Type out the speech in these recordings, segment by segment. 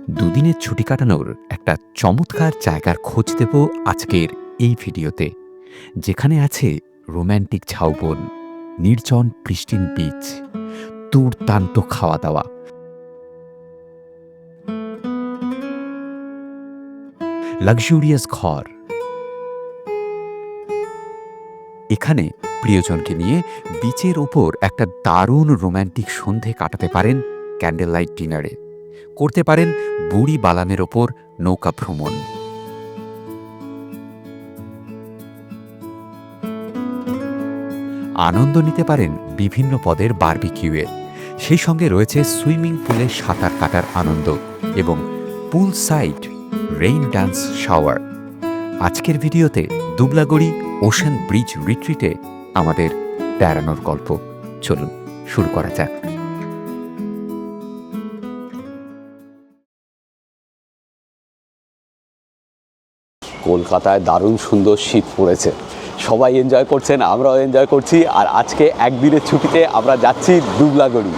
দুদিনের ছুটি কাটানোর একটা চমৎকার জায়গার খোঁজ দেব আজকের এই ভিডিওতে, যেখানে আছে রোম্যান্টিক ঝাউবন, নির্জন প্রিস্টিন বিচ, দুর্দান্ত খাওয়া দাওয়া, লাক্সুরিয়াস ঘর। এখানে প্রিয়জনকে নিয়ে বিচের ওপর একটা দারুণ রোম্যান্টিক সন্ধে কাটাতে পারেন ক্যান্ডেল লাইট ডিনারে, করতে পারেন বুড়ি বালানের ওপর নৌকা ভ্রমণ, আনন্দ নিতে পারেন বিভিন্ন পদের বারবিকিউয়ের। সেই সঙ্গে রয়েছে সুইমিং পুলে সাঁতার কাটার আনন্দ এবং পুল সাইড রেইন ডান্স শাওয়ার। আজকের ভিডিওতে দুবলাগড়ি ওশেন ব্রিজ রিট্রিটে আমাদের বেড়ানোর গল্প। চলুন শুরু করা যাক। কলকাতায় দারুণ সুন্দর শীত পড়েছে, সবাই এনজয় করছেন, আমরাও এনজয় করছি। আর আজকে একদিনের ছুটিতে আমরা যাচ্ছি দুবলাগড়ি।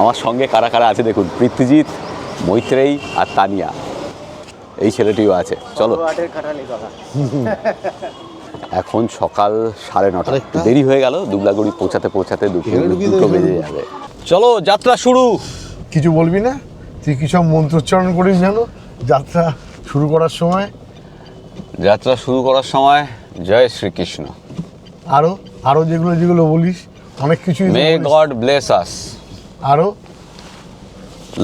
আমার সঙ্গে কারা কারা আছে দেখুন, পৃথ্বীজিৎ, মৈত্রেয়ী আর তানিয়া, এই ছেলেটিও আছে। চলো, এখন সকাল 9:30, একটু দেরি হয়ে গেল দুবলাগড়ি পৌঁছাতে দুটো বেজে যাবে। চলো, যাত্রা শুরু। কিছু বলবি না? তুই কি সব মন্ত্রোচ্চারণ করিস জানো যাত্রা শুরু করার সময়? যাত্রা শুরু করার সময় জয় শ্রীকৃষ্ণ, আরো যেগুলো বলিস অনেক কিছুই। মে গড ব্লেস আস। আরো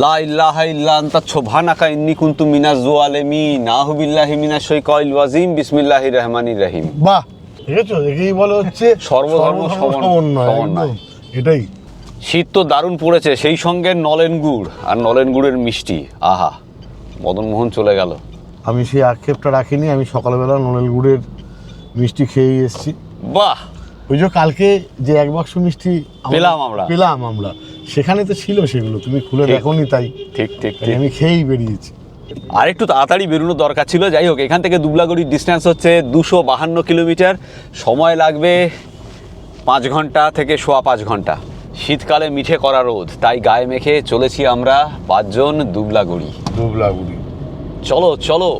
লা ইলাহা ইল্লা আনতা সুবহানাকা ইন্নী কুনতু মিনাজ জালিমিন, নাউযু বিল্লাহি মিনাশ শাইতানির রাজিম, বিসমিল্লাহির রহমানির রহিম। বাহ, দেখেছো, একেই বলে হচ্ছে সর্বধর্ম সমন্বয়। এটাই। শীত তো দারুণ পড়েছে, সেই সঙ্গে নলেন গুড় আর নলেন গুড়ের মিষ্টি। আহা, মদনমোহন চলে গেল। আমি সেই আক্ষেপটা রাখিনি, আমি সকালবেলা নলেন গুড়ের মিষ্টি খেয়েই এসেছি। বাহ, ওই যে কালকে যে এক বাক্স মিষ্টি পেলাম আমরা, সেখানে তো ছিল সেগুলো, তুমি খুলে দেখোনি। তাই ঠিক আমি খেয়েই বেরিয়েছি। আর একটু তাড়াতাড়ি বেরোনোর দরকার ছিল। যাই হোক, এখান থেকে দুবলাগড়ির ডিস্টেন্স হচ্ছে 252 কিলোমিটার, সময় লাগবে 5 ঘন্টা থেকে 5.25 ঘন্টা। শীতকালে মিঠে করা রোদ, তাই গায়ে মেখে চলেছি আমরা 5 জন দুবলাগড়ি। চলো চলো।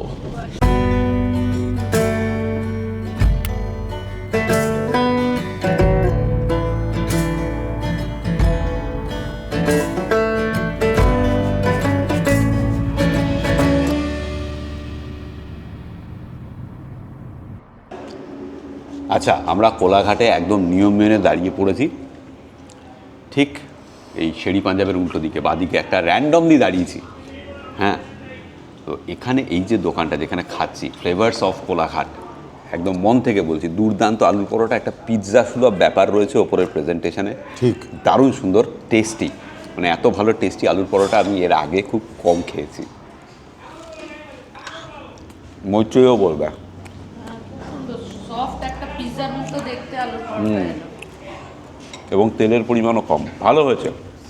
আচ্ছা, আমরা কোলাঘাটে একদম নিয়ম মেনে দাঁড়িয়ে পড়েছি, ঠিক এই শেরি পাঞ্জাবের উল্টো দিকে, বাদিকে একটা র্যান্ডমলি দাঁড়িয়েছি। হ্যাঁ, তো এখানে এই যে দোকানটা যেখানে খাচ্ছি, ফ্লেভার্স অফ কোলাঘাট, একদম মন থেকে বলছি, দুর্দান্ত আলুর পরোটা, একটা পিৎজা সুলভ ব্যাপার রয়েছে ওপরের প্রেজেন্টেশনে। ঠিক, দারুণ সুন্দর, টেস্টি, মানে এত ভালো টেস্টি আলুর পরোটা আমি এর আগে খুব কম খেয়েছি। মৈত্রেয়ীও বলবে। এবং তেলের পরিমাণও কম, ভালো হয়েছে,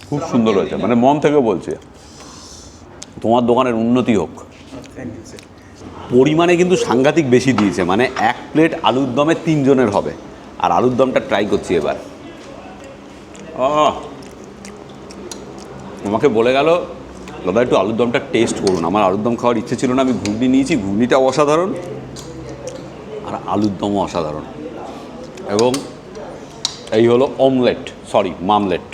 খুব সুন্দর হয়েছে, মানে মন থেকে বলছে। তোমার দোকানের উন্নতি হোক। পরিমাণে কিন্তু সাংঘাতিক বেশি দিয়েছে, মানে 1 প্লেট আলুর দমে 3 জনের হবে। আর আলুর দমটা ট্রাই করছি এবার। আমাকে বলে গেল, দাদা একটু আলুর দমটা টেস্ট করুন। আমার আলুর দম খাওয়ার ইচ্ছে ছিল না, আমি ঘুগনি নিয়েছি, ঘুগনিটা অসাধারণ আর আলুর দমও অসাধারণ। এবং এই হলো মামলেট।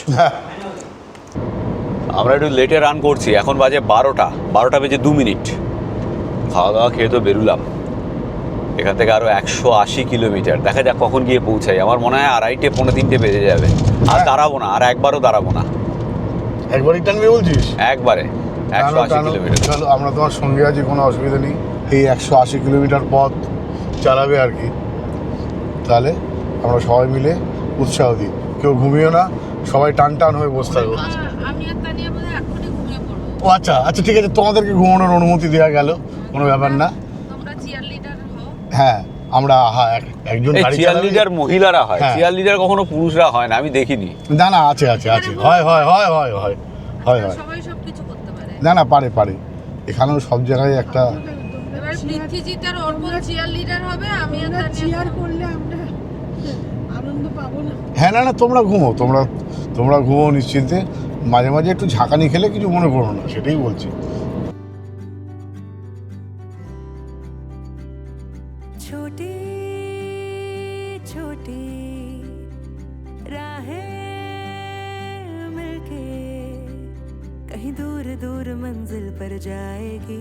আমরা একটু লেটে রান করছি, এখন বাজে 12টা বেজে 2 মিনিট। খাওয়া দাওয়া খেয়ে তো বেরুলাম। এখান থেকে আরও 180 কিলোমিটার, দেখা যাক কখন গিয়ে পৌঁছাই। আমার মনে হয় 2:30 পৌনে 3টে বেজে যাবে। আর দাঁড়াবো না, আর একবারও দাঁড়াবো না। একবারই টানবি বলছিস? একবারে 180 কিলোমিটার। চলো, আমরা তোমার সঙ্গে আছি, কোনো অসুবিধা নেই। এই 180 কিলোমিটার পথ চালাবে আর কি। তাহলে আমরা সবাই মিলে উৎসাহ দিই, কেউ ঘুমিও না, সবাই টান হয়ে বসে থাকবো। ও আচ্ছা, ঠিক আছে, তোমাদেরকে ঘুমানোর অনুমতি দেওয়া গেল, কোনো ব্যাপার না। হ্যাঁ, আমরা একজন চিয়ার লিডার মহিলারা হয়, চিয়ার লিডার কখনো পুরুষরা হয় না, আমি দেখিনি। না, আছে, হয়। না, পারে। এখানেও সব জায়গায় একটা হ্যাঁ, না, তোমরা ঘুমো নিশ্চিন্তে। মাঝে মাঝে একটু ঝাঁকানি খেলে কিছু মনে করো না, সেটাই বলছি। दूर दूर मंजिल पर जाएगी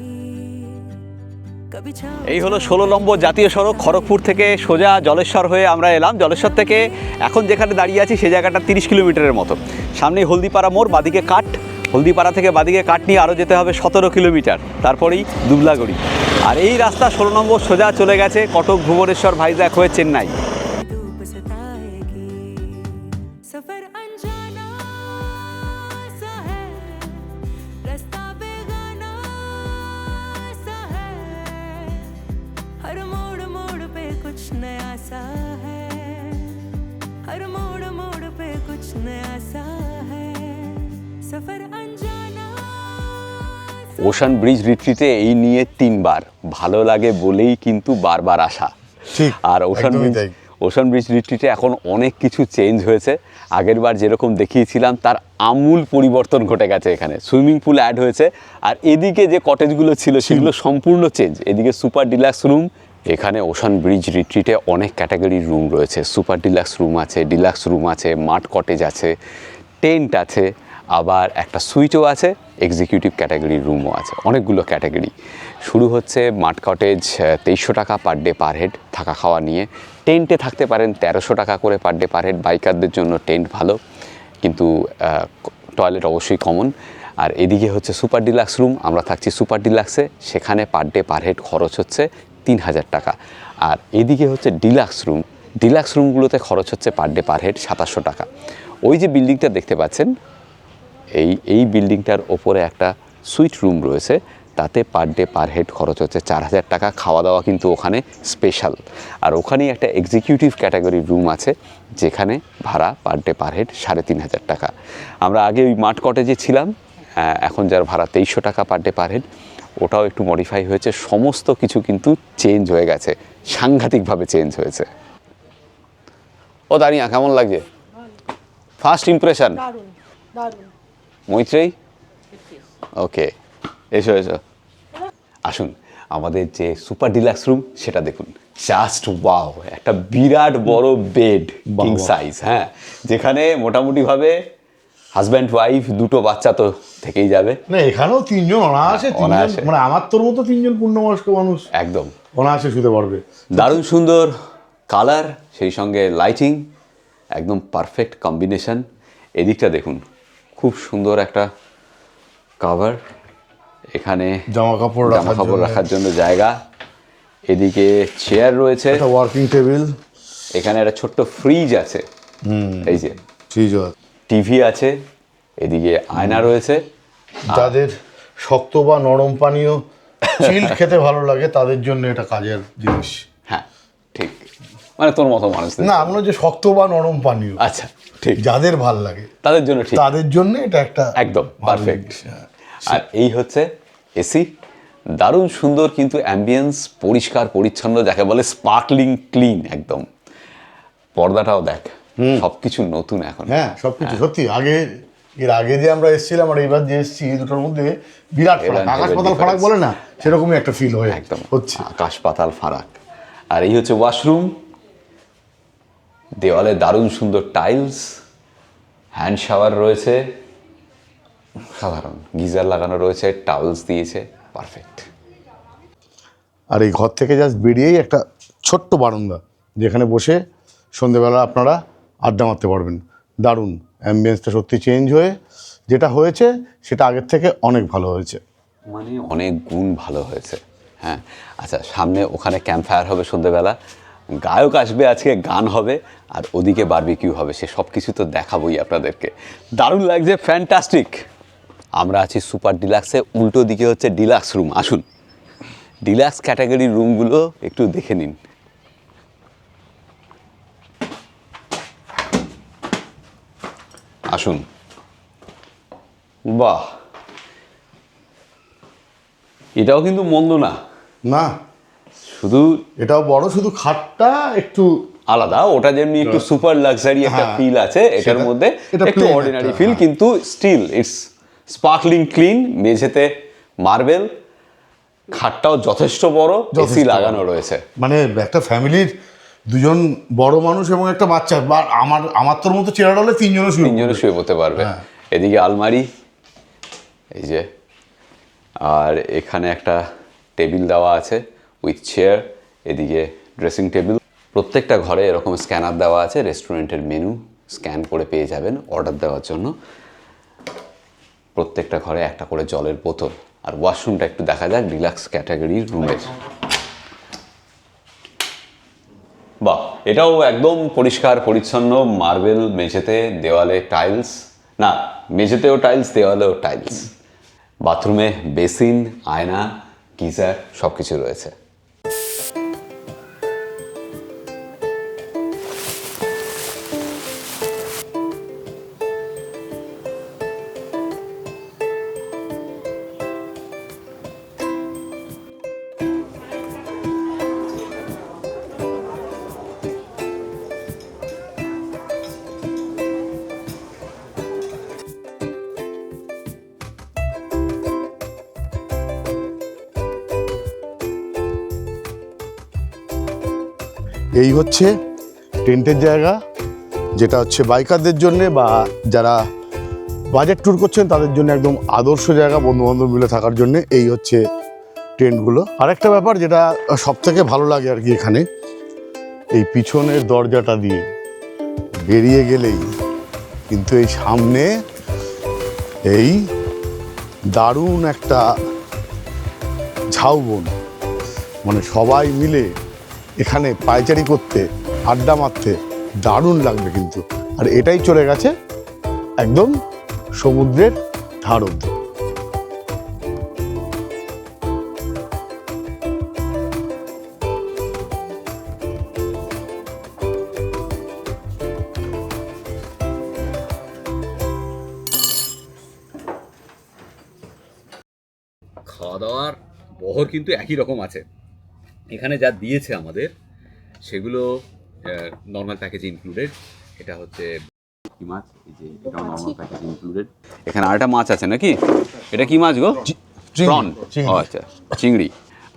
कभी छाँव এই হলো 16 নম্বর জাতীয় সড়ক, খড়গপুর থেকে সোজা জলেশ্বর হয়ে আমরা এলাম। জলেশ্বর থেকে এখন যেখানে দাঁড়িয়ে আছি সেই জায়গাটা 30 কিলোমিটারের মতো। সামনেই হলদিপাড়া মোড়, বাদিকে কাঠ। হলদিপাড়া থেকে বাদিকে কাঠ নিয়ে আরও যেতে হবে 17 কিলোমিটার, তারপরেই দুবলাগড়ি। আর এই রাস্তা 16 নম্বর সোজা চলে গেছে কটক, ভুবনেশ্বর, ভাইজ্যাক হয়ে চেন্নাই। धूप सताएगी सफर अनजाना सा है रास्ता बेगाना सा है हर मोड़ मोड़ पे कुछ नया सा है हर मोड़ मोड़ पे कुछ नया सा है सफर अनजाना ওশান ব্রিজ রিট্রিটে এই নিয়ে 3 বার, ভালো লাগে বলেই কিন্তু বারবার আসা। ঠিক, আর একদমই তাই। ওশান ব্রিজ রিট্রিটে এখন অনেক কিছু চেঞ্জ হয়েছে। আগেরবার যেরকম দেখিয়েছিলাম তার আমূল পরিবর্তন ঘটে গেছে। এখানে সুইমিং পুল অ্যাড হয়েছে, আর এদিকে যে কটেজগুলো ছিল সেগুলো সম্পূর্ণ চেঞ্জ। এদিকে সুপার ডিলাক্স রুম। এখানে ওশান ব্রিজ রিট্রিটে অনেক ক্যাটাগরির রুম রয়েছে। সুপার ডিলাক্স রুম আছে, ডিলাক্স রুম আছে, মাড কটেজ আছে, টেন্ট আছে, আবার একটা সুইটও আছে, এক্সিকিউটিভ ক্যাটাগরির রুমও আছে। অনেকগুলো ক্যাটাগরি। শুরু হচ্ছে মাড কটেজ 2300 টাকা পার ডে পার হেড থাকা খাওয়া নিয়ে। টেন্টে থাকতে পারেন 1300 টাকা করে পার ডে পার হেড। বাইকারদের জন্য টেন্ট ভালো, কিন্তু টয়লেট অবশ্যই কমন। আর এদিকে হচ্ছে সুপার ডিলাক্স রুম, আমরা থাকছি সুপার ডিলাক্সে, সেখানে পার ডে পার হেড খরচ হচ্ছে 3000 টাকা। আর এদিকে হচ্ছে ডিলাক্স রুম, ডিলাক্স রুমগুলোতে খরচ হচ্ছে পার ডে পার হেড 2700 টাকা। ওই যে বিল্ডিংটা দেখতে পাচ্ছেন, এই বিল্ডিংটার ওপরে একটা সুইট রুম রয়েছে, তাতে পার ডে পার হেড খরচ হচ্ছে 4000 টাকা। খাওয়া দাওয়া কিন্তু ওখানে স্পেশাল। আর ওখানেই একটা এক্সিকিউটিভ ক্যাটাগরির রুম আছে, যেখানে ভাড়া পার ডে পার হেড 3500 টাকা। আমরা আগে ওই মাড কটেজে ছিলাম, এখন যার ভাড়া 2300 টাকা পার ডে পার হেড। ওটাও একটু মডিফাই হয়েছে, সমস্ত কিছু কিন্তু চেঞ্জ হয়ে গেছে, সাংঘাতিকভাবে চেঞ্জ হয়েছে। ও দাঁড়িয়ে কেমন লাগছে ফার্স্ট ইমপ্রেশন? মৈত্রেয়ী, ওকে, এসো এসো, আসুন। আমাদের যে সুপার ডিলাক্স রুম সেটা দেখুন, জাস্ট ওয়াও, একটা বিরাট বড় বেড, কিং সাইজ, হ্যাঁ, যেখানে মোটামুটিভাবে হাজব্যান্ড ওয়াইফ, দুটো বাচ্চা তো থেকেই যাবে। না, এখানেও 3 জন অনায়াসে, অনায়াসে। মানে আমার তোর মতো 3 জন পূর্ণবয়স্ক মানুষ একদম অনায়াসে শুতে পারবে। দারুণ সুন্দর কালার, সেই সঙ্গে লাইটিং, একদম পারফেক্ট কম্বিনেশন। এদিকটা দেখুন, খুব সুন্দর একটা কভার, এখানে জামা কাপড় রাখার জন্য জায়গা। এদিকে চেয়ার রয়েছে, একটা ওয়ার্কিং টেবিল, এখানে একটা ছোট্ট ফ্রিজ আছে, এই যে ফ্রিজ, টিভি আছে, এদিকে আয়না রয়েছে। যাদের শক্ত বা নরম পানীয় চিল খেতে ভালো লাগে তাদের জন্য এটা কাজের জিনিস। হ্যাঁ ঠিক, মানে তোর মতো মানুষ। না, আমরা যে শক্ত বা নরম পানীয়, আচ্ছা ঠিক, যাদের ভাল লাগে তাদের জন্য ঠিক, তাদের জন্য এটা একটা একদম ভালো পারফেক্ট। জিনিস, হ্যাঁ। আর এই হচ্ছে এসি, দারুণ সুন্দর, কিন্তু অ্যাম্বিয়েন্স পরিষ্কার পরিচ্ছন্ন, যাকে বলে স্পার্কলিং ক্লিন একদম। পর্দাটাও দেখ, সবকিছু নতুন এখন। হ্যাঁ, সবকিছু সত্যি। এর আগে যে আমরা এসেছিলাম আর এবার যে এসেছি, এই দুটোর মধ্যে বিরাট ফারাক, আকাশ পাতাল ফারাক বলে না, সেরকমই একটা ফিল হয়ে একদম হচ্ছে। আকাশ পাতাল ফারাক। আর এই হচ্ছে ওয়াশরুম, দেওয়ালে দারুণ সুন্দর টাইলস, হ্যান্ড শাওয়ার রয়েছে, সাধারণ গিজার লাগানো রয়েছে, টাওয়েলস দিয়েছে, পারফেক্ট। আর এই ঘর থেকে জাস্ট বেরিয়েই একটা ছোট্ট বারান্দা, যেখানে বসে সন্ধেবেলা আপনারা আড্ডা মারতে পারবেন। দারুণ অ্যাম্বিয়েন্সটা সত্যি চেঞ্জ হয়ে যেটা হয়েছে সেটা আগের থেকে অনেক ভালো হয়েছে, মানে অনেক গুণ ভালো হয়েছে। হ্যাঁ আচ্ছা, সামনে ওখানে ক্যাম্প ফায়ার হবে সন্ধেবেলা, গায়ক আসবে আজকে, গান হবে, আর ওদিকে বারবিকিউ হবে, সে সব কিছু তো দেখাবোই আপনাদেরকে। দারুণ লাগছে, ফ্যান্টাস্টিক। আমরা আছি সুপার ডিলাক্সে, উল্টো দিকে হচ্ছে ডিলাক্স রুম। আসুন, ডিলাক্স ক্যাটাগরির রুমগুলো একটু দেখে নিন। আসুন, বাহ, এটাও কিন্তু মন্দ না। না শুধু এটাও বড়, শুধু খাটটা একটু আলাদা, ওটা যেমনি একটু সুপার লাক্সারি একটা হ্যাঁ, ফিল আছে, এটার সেটা- মধ্যে এটা একটু plain অর্ডিনারি একটা, ফিল, হ্যাঁ। কিন্তু স্টিল ইটস স্পার্কলিং ক্লিন। মেঝেতে মার্বেল, খাটটাও যথেষ্ট বড়, এসি লাগানো রয়েছে। মানে একটা ফ্যামিলির দুজন বড় মানুষ এবং একটা বাচ্চা, বা আমার তোর মতো চেয়ার হলে 3 জনও শুয়ে তিনজনে শুয়ে পড়তে পারবে। হ্যাঁ। এদিকে আলমারি, এই যে, আর এখানে একটা টেবিল দেওয়া আছে উইথ চেয়ার, এদিকে ড্রেসিং টেবিল। প্রত্যেকটা ঘরে এরকম স্ক্যানার দেওয়া আছে, রেস্টুরেন্টের মেনু স্ক্যান করে পেয়ে যাবেন অর্ডার দেওয়ার জন্য। প্রত্যেকটা ঘরে একটা করে জলের বোতল। আর ওয়াশরুমটা একটু দেখা যাক ডিলাক্স ক্যাটাগরির রুমের। বাহ, এটাও একদম পরিষ্কার পরিচ্ছন্ন, মার্বেল মেঝেতে, দেওয়ালে টাইলস, না মেঝেতেও টাইলস, দেওয়ালেও টাইলস। বাথরুমে বেসিন, আয়না, গিজার সব কিছু রয়েছে। এই হচ্ছে টেন্টের জায়গা, যেটা হচ্ছে বাইকারদের জন্যে বা যারা বাজেট ট্যুর করছেন তাদের জন্য একদম আদর্শ জায়গা, বন্ধুবান্ধব মিলে থাকার জন্য। এই হচ্ছে টেন্টগুলো। আরেকটা ব্যাপার যেটা সব থেকে ভালো লাগে আর কি, এখানে এই পিছনের দরজাটা দিয়ে বেরিয়ে গেলেই কিন্তু এই সামনে এই দারুণ একটা ঝাউবন, মানে সবাই মিলে এখানে পায়চারি করতে, আড্ডা মারতে দারুণ লাগবে কিন্তু। আর এটাই চলে গেছে একদম সমুদ্রের ধার অবধি। খাওয়া দাওয়ার বহর কিন্তু একই রকম আছে। এখানে যা দিয়েছে আমাদের সেগুলো নর্মাল প্যাকেজ ইনক্লুডেড। এটা হচ্ছে কি মাছ, এই যে এটাও নর্মাল প্যাকেজ ইনক্লুডেড। এখানে আরেকটা মাছ আছে নাকি, এটা কি মাছ গো? প্রন। ও আচ্ছা, চিংড়ি।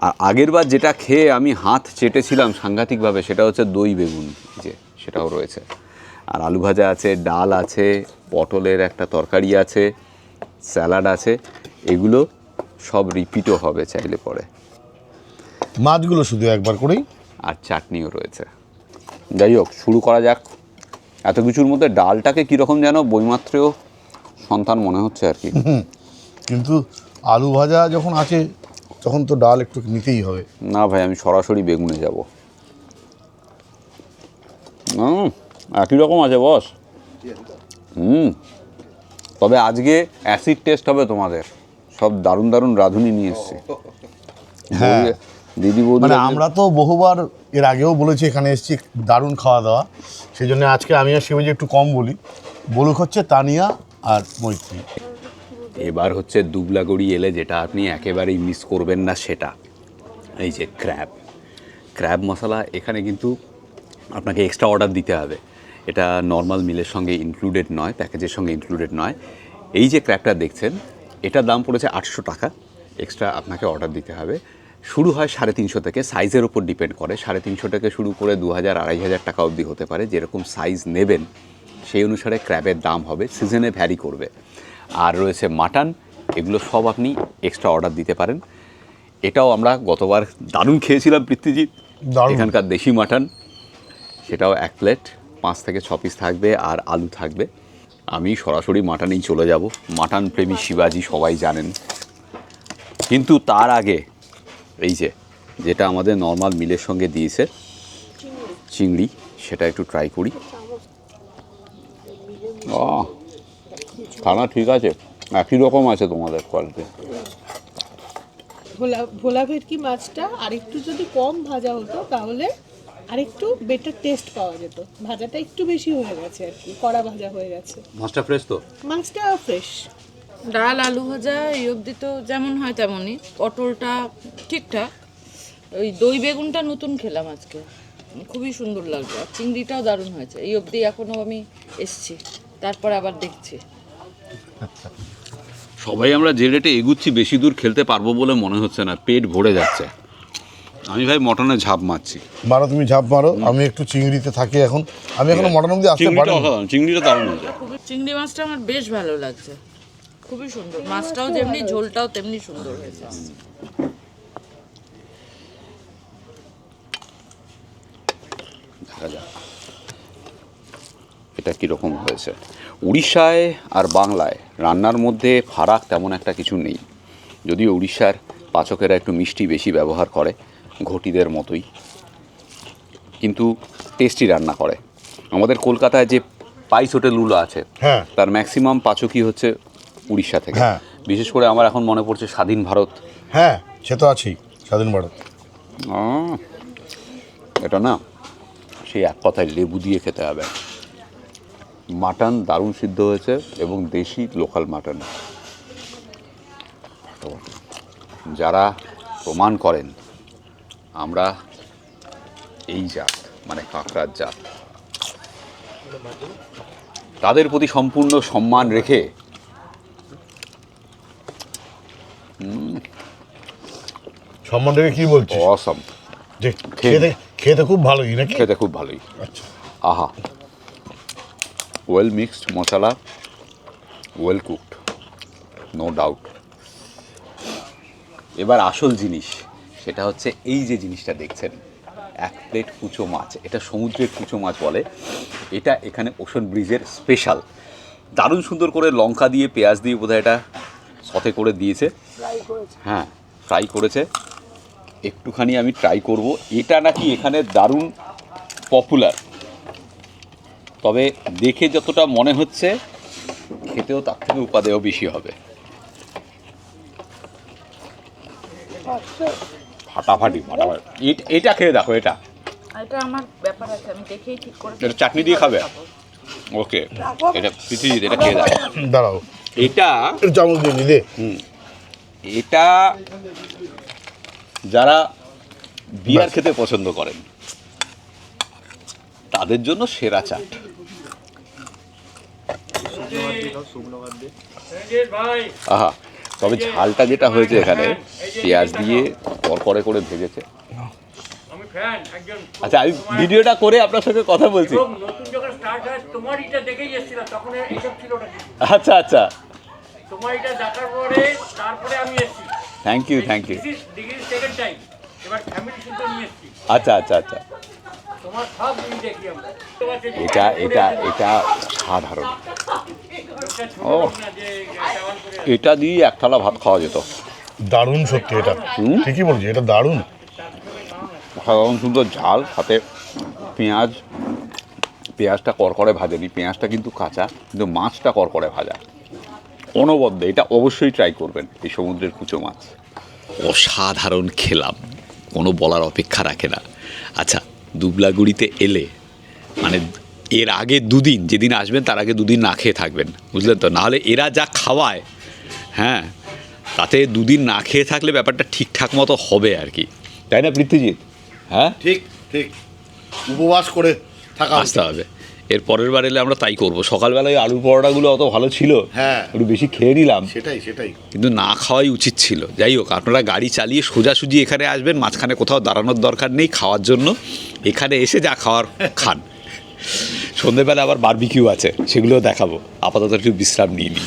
আর আগের বার যেটা খেয়ে আমি হাত চেটেছিলাম সাংঘাতিকভাবে, সেটা হচ্ছে দই বেগুন, যে সেটাও রয়েছে। আর আলু ভাজা আছে, ডাল আছে, পটলের একটা তরকারি আছে, স্যালাড আছে। এগুলো সব রিপিটও হবে চাইলে পরে। মাছগুলো শুধু একবার করেই। আর চাটনিও রয়েছে। যাই হোক, শুরু করা যাক। এত কিছুর মধ্যে ডালটাকে কীরকম যেন বইমাত্রেও সন্তান মনে হচ্ছে আর কি। কিন্তু আলু ভাজা যখন আছে তখন তো ডাল একটু নিতেই হবে। না ভাই, আমি সরাসরি বেগুনে যাব। একই রকম আছে বস। তবে আজকে অ্যাসিড টেস্ট হবে তোমাদের। সব দারুণ দারুণ রাঁধুনি নিয়ে এসছে। হ্যাঁ, দিদি বৌদি, মানে আমরা তো বহুবার এর আগেও বলেছি এখানে এসেছি, দারুণ খাওয়া দাওয়া। সেই জন্য আজকে আমি আর শিবজি একটু কম বলি। বলুক হচ্ছে তানিয়া আর মৈত্রী। এবার হচ্ছে দুবলাগড়ি এলে যেটা আপনি একেবারেই মিস করবেন না সেটা, এই যে ক্র্যাব মশলা। এখানে কিন্তু আপনাকে এক্সট্রা অর্ডার দিতে হবে। এটা নর্মাল মিলের সঙ্গে ইনক্লুডেড নয়, প্যাকেজের সঙ্গে ইনক্লুডেড নয়। এই যে ক্র্যাবটা দেখছেন, এটার দাম পড়েছে 800 টাকা। এক্সট্রা আপনাকে অর্ডার দিতে হবে। শুরু হয় 350 থেকে, সাইজের ওপর ডিপেন্ড করে। 350 থেকে শুরু করে 2000-2500 টাকা অবধি হতে পারে। যেরকম সাইজ নেবেন সেই অনুসারে ক্র্যাবের দাম হবে, সিজনে ভ্যারি করবে। আর রয়েছে মাটন, এগুলো সব আপনি এক্সট্রা অর্ডার দিতে পারেন। এটাও আমরা গতবার দারুণ খেয়েছিলাম পৃথ্বীজিৎ, এখানকার দেশি মাটন। সেটাও 1 প্লেট 5 থেকে 6 পিস থাকবে, আর আলু থাকবে। আমি সরাসরি মাটনেই চলে যাব। মাটন প্রেমী শিবাজি সবাই জানেন। কিন্তু তার আগে এই যে যেটা আমাদের নর্মাল মিলের সঙ্গে দিয়েছে চিংড়ি, সেটা একটু ট্রাই করি। খানা ঠিক আছে, একই রকম আছে তোমাদের কোয়ালিটি। ভোলা ভেটকি মাছটা আরেকটু যদি কম ভাজা হতো তাহলে আরেকটু বেটার টেস্ট পাওয়া যেত। ভাজাটা একটু বেশি হয়ে গেছে আর কি, কড়া ভাজা হয়ে গেছে। মাছটা ফ্রেশ তো? মাছটা ফ্রেশ। ডাল আলু ভাজা এই অবধি তো যেমন হয় তেমনই, পটলটা ঠিকঠাক। ওই দই বেগুনটা নতুন খেলাম আজকে, খুবই সুন্দর লাগলো। আর চিংড়িটাও দারুণ হয়েছে। এই অবধি এখনও আমি এসছি, তারপর আবার দেখছি। সবাই আমরা যে রেটে এগুচ্ছি বেশি দূর খেলতে পারবো বলে মনে হচ্ছে না, পেট ভরে যাচ্ছে। আমি ভাই মটনে ঝাঁপ মারছি। মারো, তুমি ঝাঁপ মারো, আমি একটু চিংড়িতে থাকি এখন। আমি এখনো মটন অব্দি আসতে পারি। চিংড়িটা দারুণ হয়েছে। চিংড়ি মাছটা আমার বেশ ভালো লাগছে। খুবই সুন্দর, মাছটাও যেমনি ঝোলটাও তেমনি সুন্দর হয়েছে। দেখা যাক এটা কীরকম হয়েছে। উড়িষ্যায় আর বাংলায় রান্নার মধ্যে ফারাক তেমন একটা কিছু নেই, যদিও উড়িষ্যার পাচকেরা একটু মিষ্টি বেশি ব্যবহার করে ঘটিদের মতোই, কিন্তু টেস্টি রান্না করে। আমাদের কলকাতায় যে পাইস হোটেলগুলো আছে হ্যাঁ। তার ম্যাক্সিমাম পাচকই হচ্ছে উড়িষ্যা থেকে। হ্যাঁ। বিশেষ করে আমার এখন মনে পড়ছে স্বাধীন ভারত। হ্যাঁ, সে তো আছেই, স্বাধীন ভারত। এটা না সেই এক কথায় লেবু দিয়ে খেতে হবে। মাটন দারুণ সিদ্ধ হয়েছে এবং দেশি লোকাল মাটন। যারা প্রমাণ করেন আমরা এই জাত মানে কাঁকড়ার জাত, তাদের প্রতি সম্পূর্ণ সম্মান রেখে সম্মান রেখে কি বলছিস? অসম, যে খেতে খেতে খুব ভালোই নাকি? খেতে খুব ভালোই। আচ্ছা, আহা, ওয়েল মিক্সড মশলা, ওয়েল কুকড, নো ডাউট। এবার আসল জিনিস সেটা হচ্ছে এই যে জিনিসটা দেখছেন, এক প্লেট কুচো মাছ। এটা সমুদ্রের কুচো মাছ বলে। এটা এখানে ওশান ব্রিজের স্পেশাল। দারুণ সুন্দর করে লঙ্কা দিয়ে পেঁয়াজ দিয়ে বোধহয় এটা সতে করে দিয়েছে। হ্যাঁ, ফ্রাই করেছে। একটুখানি আমি ট্রাই করব। এটা নাকি এখানে দারুণ পপুলার, তবে দেখে যতটা মনে হচ্ছে খেতেও তার থেকে উপাদেয় বেশি হবে। ফাটাফাটি ফাটাফাটি। এটা খেয়ে দেখো, এটা এটা আমার ব্যাপার আছে, আমি দেখেই ঠিক করে। এটা চাটনি দিয়ে খাবে? ওকে, এটা পৃথিবী, এটা খেয়ে দেখো। দাঁড়াও, এটা একটু চামচ দিয়ে দিলে। এটা যারা বিয়ার খেতে পছন্দ করেন তাদের জন্য সেরা চাট। আহা, তবে ঝালটা যেটা হয়েছে এখানে পেঁয়াজ দিয়ে করকরে করে ভেজেছে। আচ্ছা, আমি ভিডিওটা করে আপনার সঙ্গে কথা বলছি। নতুন যখন স্টার্ট হয় তোমার এটা দেখেই এসেছিলাম, তখন এইসব ছিল না। আচ্ছা আচ্ছা, তোমার এটা দেখার পরে তারপরে আমি এসেছি। Thank you thank you. This is second time. এবার ফ্যামিলি শুধু নিয়ে এসেছি। আচ্ছা আচ্ছা আচ্ছা, তোমার সব জিনিস দেখি আমরা। এটা এটা এটা সাধারণ। ও, এটা দিয়ে এক থালা ভাত খাওয়া যেত। দারুণ সত্যি, এটা ঠিকই বলছি, এটা দারুণ। সাধারণ সুন্দর ঝাল, সাথে পেঁয়াজ, পেঁয়াজটা করকরে ভাজেনি, পেঁয়াজটা কিন্তু কাঁচা, কিন্তু মাছটা করকরে ভাজা। অনবদ্য, এটা অবশ্যই ট্রাই করবেন, এই সমুদ্রের কুচো মাছ। অসাধারণ খেলাম, কোনো বলার অপেক্ষা রাখে না। আচ্ছা, দুবলাগুড়িতে এলে মানে এর আগে দুদিন, যেদিন আসবেন তার আগে দুদিন না খেয়ে থাকবেন, বুঝলেন তো? নাহলে এরা যা খাওয়ায়, হ্যাঁ, তাতে দুদিন না খেয়ে থাকলে ব্যাপারটা ঠিকঠাক মতো হবে আর কি, তাই না পৃথ্বীজিৎ? হ্যাঁ, ঠিক ঠিক, উপবাস করে থাকা আসতে হবে। এর পরের বার এলে আমরা তাই করবো। সকালবেলায় আলুর পরোটাগুলো অত ভালো ছিল, হ্যাঁ, একটু বেশি খেয়ে নিলাম, সেটাই সেটাই। কিন্তু না খাওয়াই উচিত ছিল। যাই হোক, আপনারা গাড়ি চালিয়ে সোজাসুজি এখানে আসবেন, মাঝখানে কোথাও দাঁড়ানোর দরকার নেই খাওয়ার জন্য। এখানে এসে যা খাওয়ার খান। সন্ধেবেলা আবার বারবিকিউ আছে, সেগুলোও দেখাবো। আপাতত একটু বিশ্রাম নিয়ে নিই।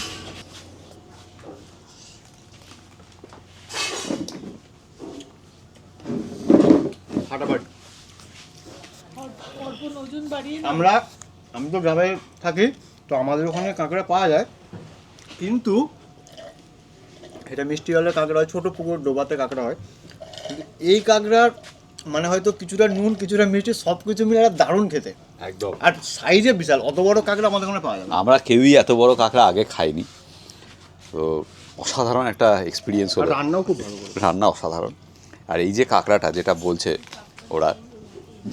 ফাটাফাটি। ওজন বাড়িয়ে আমি তো গ্রামে থাকি, তো আমাদের ওখানে কাঁকড়া পাওয়া যায়, কিন্তু এটা মিষ্টি জলের কাঁকড়া হয়, ছোটো পুকুর ডোবাতে কাঁকড়া হয়। কিন্তু এই কাঁকড়ার মানে হয়তো কিছুটা নুন কিছুটা মিষ্টি সব কিছু মিলে একটা দারুণ খেতে, একদম। আর সাইজে বিশাল। অত বড় কাঁকড়া আমাদের ওখানে পাওয়া যায় না। আমরা কেউই এত বড় কাঁকড়া আগে খাইনি, তো অসাধারণ একটা এক্সপিরিয়েন্স আর হলো। রান্নাও খুব ভালো করে। রান্না অসাধারণ। আর এই যে কাঁকড়াটা যেটা বলছে ওরা,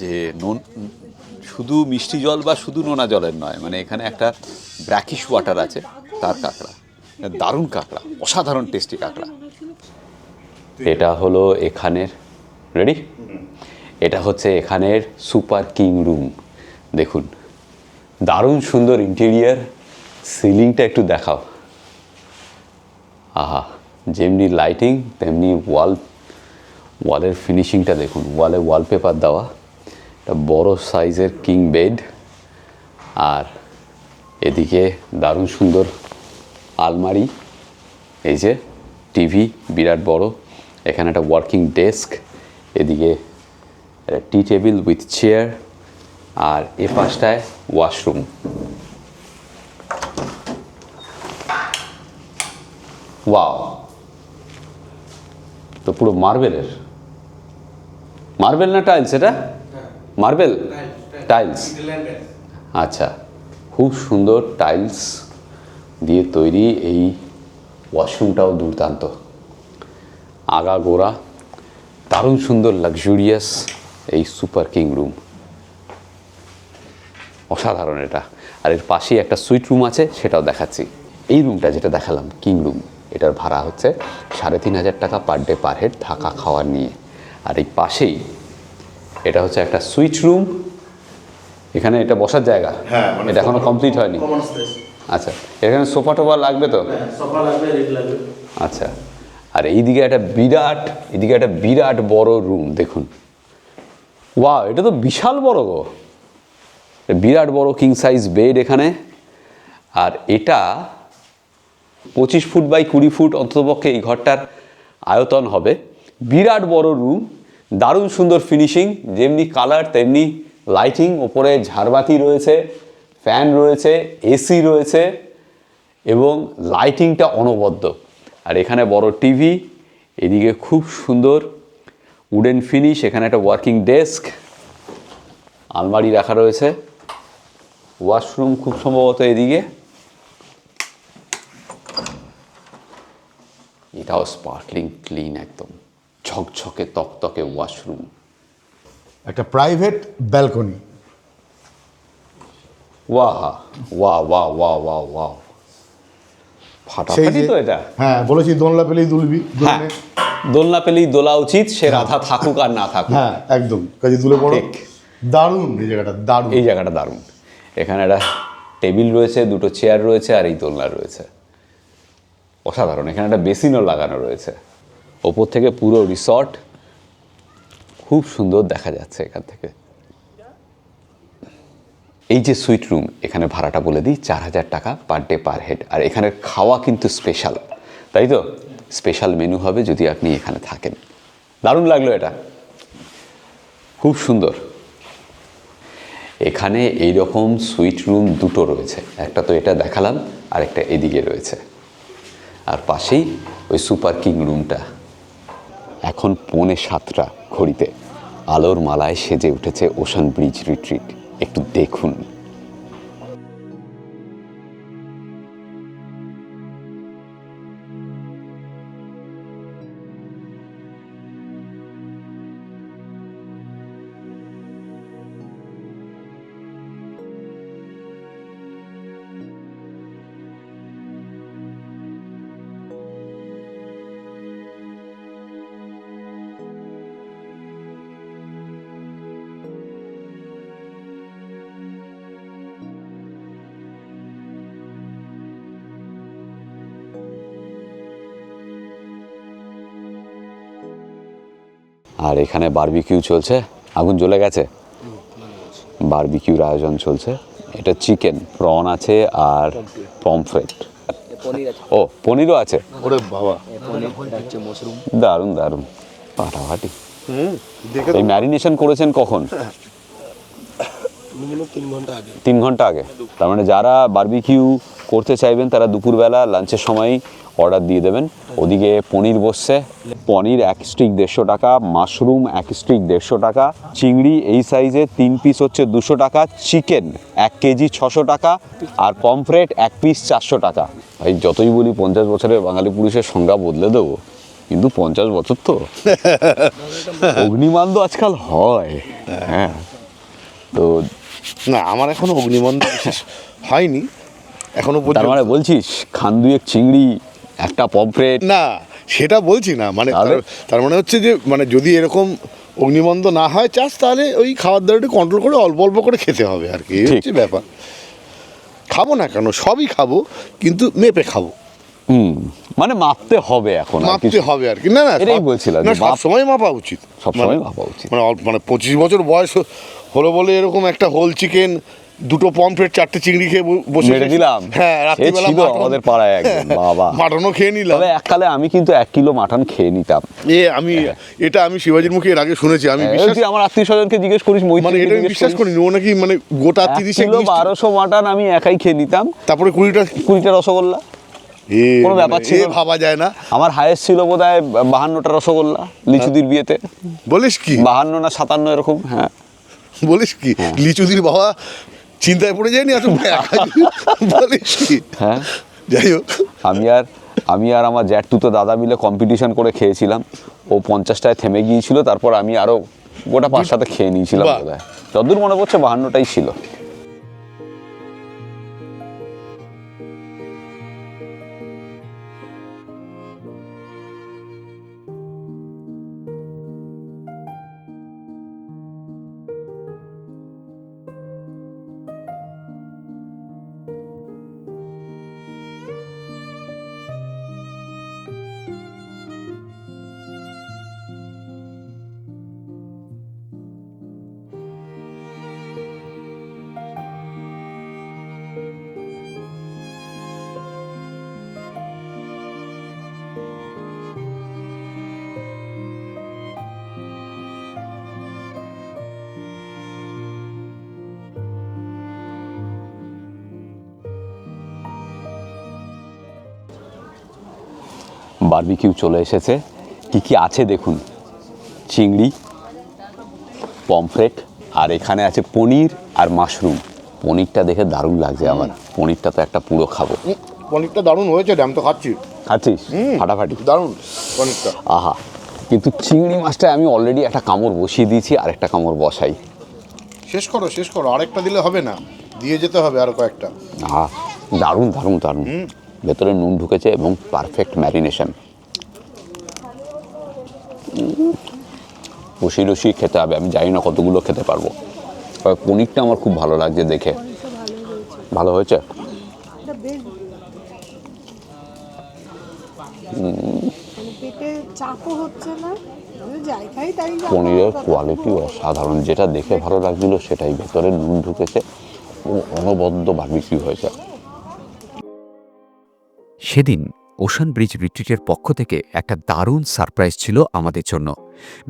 যে নুন শুধু মিষ্টি জল বা শুধু নোনা জলের নয়, মানে এখানে একটা ব্র্যাকিশ ওয়াটার আছে, তার কাঁকড়া। দারুণ কাঁকড়া, অসাধারণ টেস্টি কাঁকড়া। এটা হলো এখানের, রেডি? এটা হচ্ছে এখানের সুপার কিং রুম। দেখুন, দারুণ সুন্দর ইন্টেরিয়ার। সিলিংটা একটু দেখাও। আহা, যেমনি লাইটিং তেমনি ওয়ালের ফিনিশিংটা দেখুন। ওয়ালে ওয়ালপেপার দেওয়া, একটা বড় সাইজের কিং বেড, আর এদিকে দারুণ সুন্দর আলমারি, এই যে টিভি বিরাট বড়, এখানে একটা ওয়ার্কিং ডেস্ক, এদিকে একটা টি টেবিল উইথ চেয়ার, আর এ পাশটায় ওয়াশরুম। ওয়াও, তো পুরো মার্বেলের, মার্বেল না টাইলস? এটা মার্বেল টাইলস। আচ্ছা, খুব সুন্দর টাইলস দিয়ে তৈরি। এই ওয়াশরুমটাও দুর্দান্ত, আগা গোড়া, দারুণ সুন্দর লাক্সুরিয়াস এই সুপার কিং রুম, অসাধারণ এটা। আর এর পাশেই একটা সুইট রুম আছে, সেটাও দেখাচ্ছি। এই রুমটা যেটা দেখালাম কিং রুম, এটার ভাড়া হচ্ছে 3,500 টাকা পার ডে পার হেড, থাকা খাওয়ার নিয়ে। আর এই পাশেই এটা হচ্ছে একটা সুইট রুম, এখানে এটা বসার জায়গা। হ্যাঁ, এটা এখনো কমপ্লিট হয়নি। আচ্ছা, এখানে সোফা টোফা লাগবে তো? আচ্ছা, আর এইদিকে একটা বিরাট বড় রুম দেখুন। ওয়াও, এটা তো বিশাল বড় গো, বিরাট বড় কিং সাইজ বেড এখানে। আর এটা 25 ফুট বাই 20 ফুট অন্ততপক্ষে এই ঘরটার আয়তন হবে। বিরাট বড় রুম, দারুণ সুন্দর ফিনিশিং, যেমনি কালার তেমনি লাইটিং, ওপরে ঝাড়বাতি রয়েছে, ফ্যান রয়েছে, এসি রয়েছে এবং লাইটিংটা অনবদ্য। আর এখানে বড় টিভি, এদিকে খুব সুন্দর উডেন ফিনিশ, এখানে একটা ওয়ার্কিং ডেস্ক, আলমারি রাখা রয়েছে, ওয়াশরুম খুব সম্ভবত এদিকে। এটাও স্পার্কলিং ক্লিন, একদম ঝকঝকে তকতকে ওয়াশরুম। একটা প্রাইভেট ব্যালকনি। ওয়াহ ওয়াহ ওয়াহ ওয়াহ ওয়াহ ওয়াহ, ফাটাফাটি তো এটা। হ্যাঁ, বলেছি দোলনা পেলেই দুলবি। হ্যাঁ, দোলনা পেলেই দোলা উচিত, সে রাধা থাকুক আর না থাকুক। হ্যাঁ, একদম, কাজে দুলে পড়ো। ঠিক। দারুণ এই জায়গাটা, দারুণ। এই জায়গাটা দারুণ। এখানে একটা টেবিল রয়েছে, দুটো চেয়ার রয়েছে, আর এই দোলনা রয়েছে, অসাধারণ। এখানে একটা বেসিনও লাগানো রয়েছে, ওপর থেকে পুরো রিসর্ট খুব সুন্দর দেখা যাচ্ছে এখান থেকে। এই যে সুইট রুম, এখানে ভাড়াটা বলে দিই 4,000 টাকা পার ডে পার হেড। আর এখানে খাওয়া কিন্তু স্পেশাল, তাই তো? স্পেশাল মেনু হবে যদি আপনি এখানে থাকেন। দারুণ লাগলো এটা, খুব সুন্দর। এখানে এইরকম সুইট রুম দুটো রয়েছে, একটা তো এটা দেখালাম, আর একটা এদিকে রয়েছে, আর পাশেই ওই সুপার কিং রুমটা। এখন 6:45 ঘড়িতে, আলোর মালায় সেজে উঠেছে ওশান ব্রিজ রিট্রিট। একটু দেখুন। আর এখানে বারবিকিউ চলছে, আগুন জ্বলে গেছে, বারবিকিউর আয়োজন চলছে। এটা চিকেন, প্রন আছে আর পমফ্রেট। ও, পনিরও আছে। ওরে বাবা, দারুণ দারুণ, ফাটাফাটি। এই ম্যারিনেশন করেছেন কখন? 3 ঘন্টা আগে। তার মানে যারা বারবিকিউ করতে চাইবেন তারা দুপুরবেলা লাঞ্চের সময় অর্ডার দিয়ে দেবেন। ওদিকে পনির বসছে, পনির 1 স্টিক 150 টাকা, মাশরুম 1 স্টিক 150 টাকা, চিংড়ি এই সাইজে 3 পিস হচ্ছে 200 টাকা, চিকেন 1 কেজি 600 টাকা, আর পমফ্রেট 1 পিস 400 টাকা। ভাই যতই বলি 50 বছরের বাঙালি পুরুষের সংজ্ঞা বদলে দেবো, কিন্তু 50 বছর তো অগ্নিমান্দ আজকাল হয়। হ্যাঁ, তো না, আমার এখনো অগ্নিমন্দ বিশেষ হয়নি এখনো তার পর্যন্ত। মানে বলছিস খান দুয়েক চিংড়ি, একটা পমফ্রেট? না, সেটা বলছি না, মানে তার মানে হচ্ছে যে, মানে যদি এরকম অগ্নিবন্ধ না হয় চাষ, তাহলে ওই খাবার দাবারটা কন্ট্রোল করে অল্প অল্প করে খেতে হবে আর কি, এই ঠিক। হচ্ছে ব্যাপার। খাবো না কেন, সবই খাবো, কিন্তু মেপে খাবো, মানে মাপতে হবে এখন আর মাপতে কিছু। হবে আর কি। না না, এটাই বলছিলাম যে সব সময় মাপা উচিত, সবসময় মাপা উচিত। মানে 25 বছর বয়স হলো বলে এরকম একটা হোল চিকেন দুটো পমফ্রেট, 4টে চিংড়ি খেয়ে বসে মেরে দিলাম। হ্যাঁ, সে রাত্রিবেলা ছিল আমাদের পাড়ায় একজন, বাবা। মাটনও খেয়ে নিলাম। তবে এককালে আমি কিন্তু 1 কিলো মাটন খেয়ে নিতাম। এটা আমি শিবাজির মুখে এর আগে শুনেছি। আমি তুই আমার আত্মীয় স্বজনকে জিজ্ঞেস করিস, মানে এটা আমি বিশ্বাস করিনি। ও নাকি মানে গোটা 30 কিলো 1200 মাটন আমি একাই খেয়ে নিতাম, তারপরে 20টা রসগোল্লা। কোনো ব্যাপার ছিল না। ভাবা যায় না। আমার হায়েস্ট ছিল বোধহয় 52টা রসগোল্লা লিচুদির বিয়েতে। বলিস কি? 52 না 57 এরকম। হ্যাঁ, বলিস কি? লিচুদির বাবা চিন্তায় পড়ে যায়নি এত? বলিস কি? হ্যাঁ, যাই হোক, আমি আর আমার জ্যাঠতুতো দাদা মিলে কম্পিটিশন করে খেয়েছিলাম। ও 50টায় থেমে গিয়েছিল, তারপর আমি আরো গোটা 5-7 খেয়ে নিয়েছিলাম বোধহয়। যতদূর মনে পড়ছে 52টাই ছিল। বারবিকিউ চলে এসেছে। কি কি আছে দেখুন, চিংড়ি, পমফ্রেট, আর এখানে আছে পনির আর মাশরুম। পনিরটা দেখে দারুণ লাগছে আমার। পনিরটা তো একটা পুরো খাবো। পনিরটা দারুণ হয়েছে, আমি তো খাচ্ছিস ফাটাফাটি, দারুণ পনিরটা। আহা, কিন্তু চিংড়ি মাছটা আমি অলরেডি একটা কামড় বসিয়ে দিয়েছি, আর একটা কামড় বসাই। শেষ করো, আরেকটা দিলে হবে না, দিয়ে যেতে হবে আরো কয়েকটা। আহা, দারুণ দারুণ দারুণ। ভেতরে নুন ঢুকেছে এবং পারফেক্ট ম্যারিনেশন। রসি রসি খেতে হবে, আমি জানি না কতগুলো খেতে পারবো। তবে পনিরটা আমার খুব ভালো লাগছে দেখে। ভালো হয়েছে। পনিরের কোয়ালিটি অসাধারণ। যেটা দেখে ভালো লাগছিল সেটাই, ভেতরে নুন ঢুকেছে ও অনবদ্য বারবিকিউ হয়েছে। সেদিন ওশান ব্রিজ রিট্রিটের পক্ষ থেকে একটা দারুণ সারপ্রাইজ ছিল আমাদের জন্য।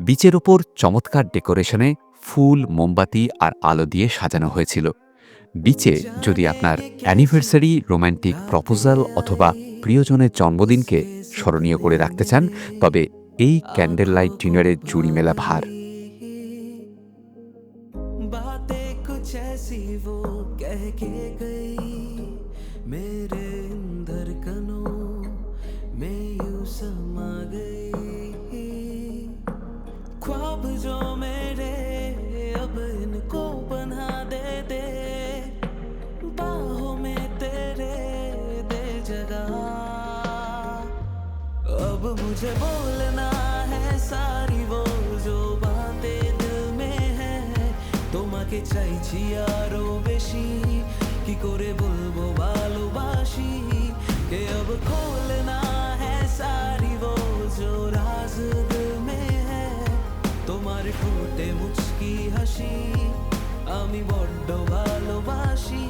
বিচের ওপর চমৎকার ডেকোরেশনে ফুল, মোমবাতি আর আলো দিয়ে সাজানো হয়েছিল। বিচে যদি আপনার অ্যানিভার্সারি, রোম্যান্টিক প্রপোজাল অথবা প্রিয়জনের জন্মদিনকে স্মরণীয় করে রাখতে চান, তবে এই ক্যান্ডেল লাইট ডিনারের জুড়ি মেলা ভার। बातें कुछ ऐसी वो कह के गई, मेरे धड़कनों में यूं समा गई। ख्वाब जो मेरे अब इनको बना दे, बाहों में तेरे दे जगह। अब मुझे बोलना है सारी वो जो बातें दिल में है, তোমাকে চাইছি আরো বেশি, কি করে বলবো ভালোবাসি, কে अब खोलना है सारी वो जो राज दिल में है, তোমার ঠোঁটে মুচকি হাসি আমি বড্ড ভালোবাসি।